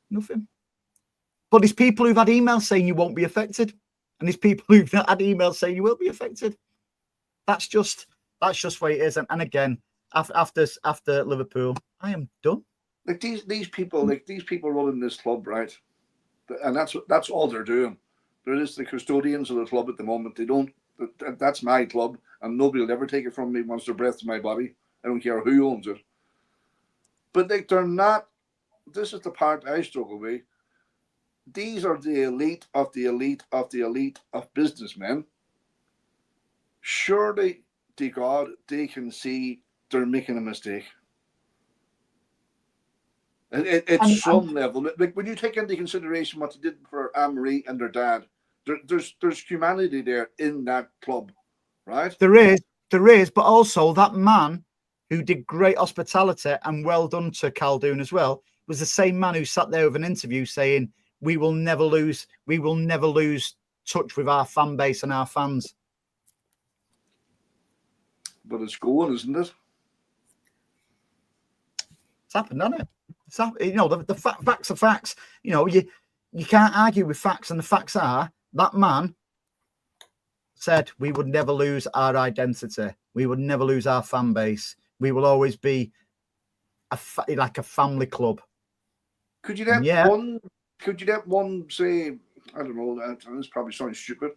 Nothing. But there's people who've had emails saying you won't be affected. And there's people who've not had emails saying you will be affected. That's just the way it is. And again, after Liverpool, I am done. Like these people running this club, right? And that's all they're doing. They're just the custodians of the club at the moment. They don't. That's my club, and nobody will ever take it from me once their breath's in my body. I don't care who owns it. But like they're not. This is the part I struggle with. These are the elite of the elite of the elite of businessmen. Surely, to God, they can see they're making a mistake. At some level, like when you take into consideration what they did for Anne-Marie and their dad, there's humanity there in that club, right? There is, but also that man who did great hospitality and well done to Khaldoon as well was the same man who sat there with an interview saying we will never lose touch with our fan base and our fans. But it's going, isn't it? It's happened, hasn't it? It's happened. You know, the facts are facts. You know, you can't argue with facts, and the facts are that man said we would never lose our identity. We would never lose our fan base. We will always be like a family club. Could you let one? Could you let one say? I don't know. This probably sounds stupid,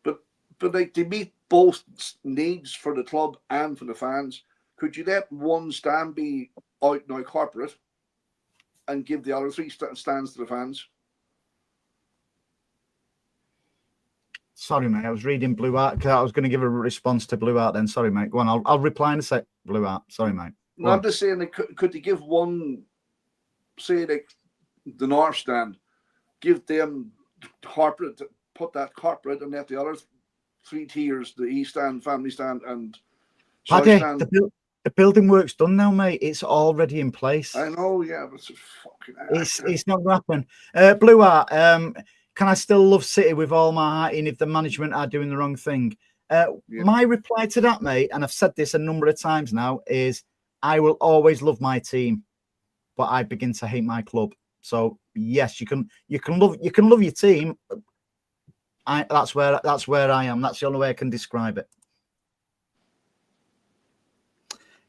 but like they meet both needs for the club and for the fans. Could you let one stand be out now corporate and give the other three stands to the fans? Sorry, mate. I was reading Blue Art because I was going to give a response to Blue Art. Then, sorry, mate. Go on. I'll reply in a sec. Blue Art. Sorry, mate. No, I'm just saying. Like, could they give one, say, like the North stand, give them corporate, put that corporate, and let the other three tiers, the East stand, family stand, and South stand. The building work's done now, mate. It's already in place. I know, yeah, but it's fucking. It's not going to happen. Blue Art. Can I still love City with all my heart, even if the management are doing the wrong thing? My reply to that, mate, and I've said this a number of times now, is I will always love my team, but I begin to hate my club. So yes, you can love your team. That's where I am. That's the only way I can describe it.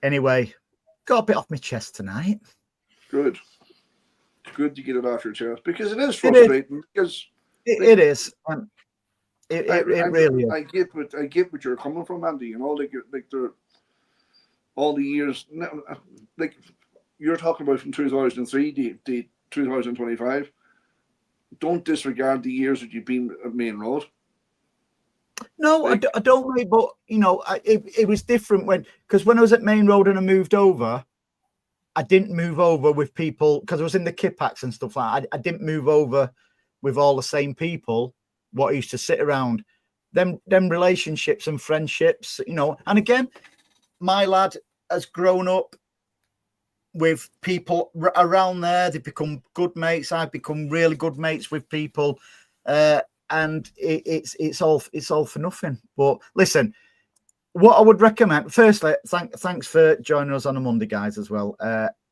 Anyway, got a bit off my chest tonight. Good to get it off your chest because it is frustrating. It is. It really is. I get what you're coming from, Andy. You know, like they're all the years. Like you're talking about from 2003 to 2025. Don't disregard the years that you've been at Main Road. No, I don't really, but you know, it was different when I was at Main Road and I moved over, I didn't move over with people because I was in the Kipax and stuff like that. I didn't move over with all the same people what I used to sit around. Them relationships and friendships, you know, and again, my lad has grown up with people around there. They've become good mates. I've become really good mates with people. And it's all for nothing. But listen, what I would recommend, firstly, thanks for joining us on a Monday, guys, as well.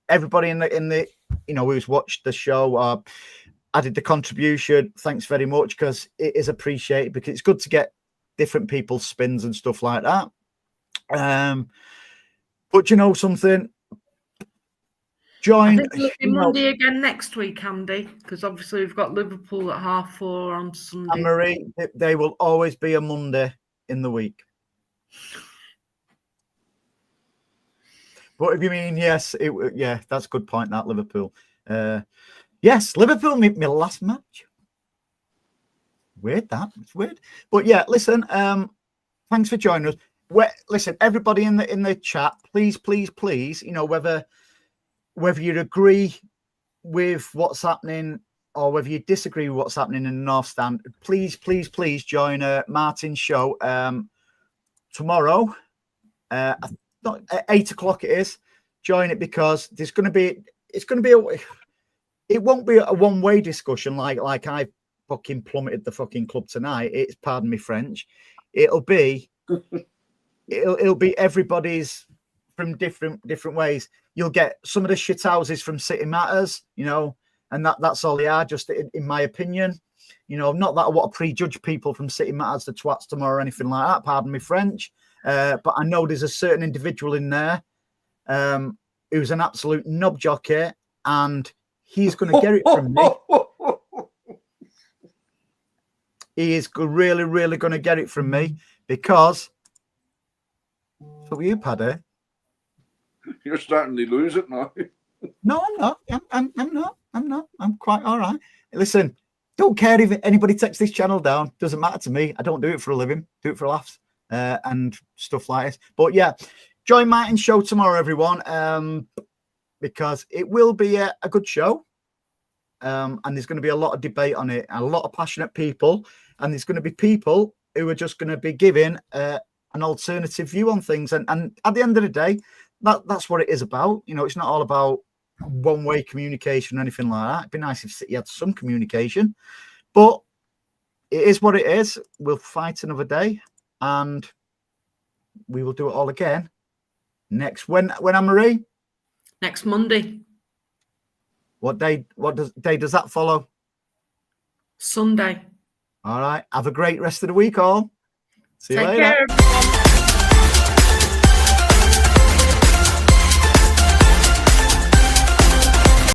Everybody in the you know who's watched the show, added the contribution. Thanks very much because it is appreciated because it's good to get different people's spins and stuff like that. But you know something. I think it'll be Monday again next week, Andy, because obviously we've got Liverpool at 4:30 on Sunday. And Marie, they will always be a Monday in the week. What if you mean yes? That's a good point. That Liverpool, yes, Liverpool my last match. Weird that it's weird, but yeah. Listen, thanks for joining us. Listen, everybody in the chat, please, you know whether you agree with what's happening or whether you disagree with what's happening in the North Stand, please join Martin's show tomorrow. At 8 o'clock it is. Join it, because it won't be a one-way discussion like I fucking plummeted the fucking club tonight. It's, pardon me French. It'll be everybody's from different ways. You'll get some of the shithouses from City Matters, and that's all they are, just in my opinion. Not that I want to prejudge people from City Matters, the twats tomorrow or anything like that, pardon me French. But I know there's a certain individual in there who's an absolute knob jockey, and he's going to get it from me. He is really, really going to get it from me, because for you, Paddy. You're starting to lose it now. No, I'm not. I'm not. I'm quite all right. Listen, don't care if anybody takes this channel down. Doesn't matter to me. I don't do it for a living. Do it for laughs and stuff like this. But yeah, join Martin's show tomorrow, everyone, because it will be a good show. And there's going to be a lot of debate on it, and a lot of passionate people, and there's going to be people who are just going to be giving an alternative view on things. And at the end of the day, that's what it is about. It's not all about one-way communication or anything like that. It'd be nice if City had some communication, but it is what it is. We'll fight another day, and we will do it all again next. When Anne-Marie? Next Monday. What day does that follow? Sunday. All right. Have a great rest of the week, all. See you later. Take care, everyone.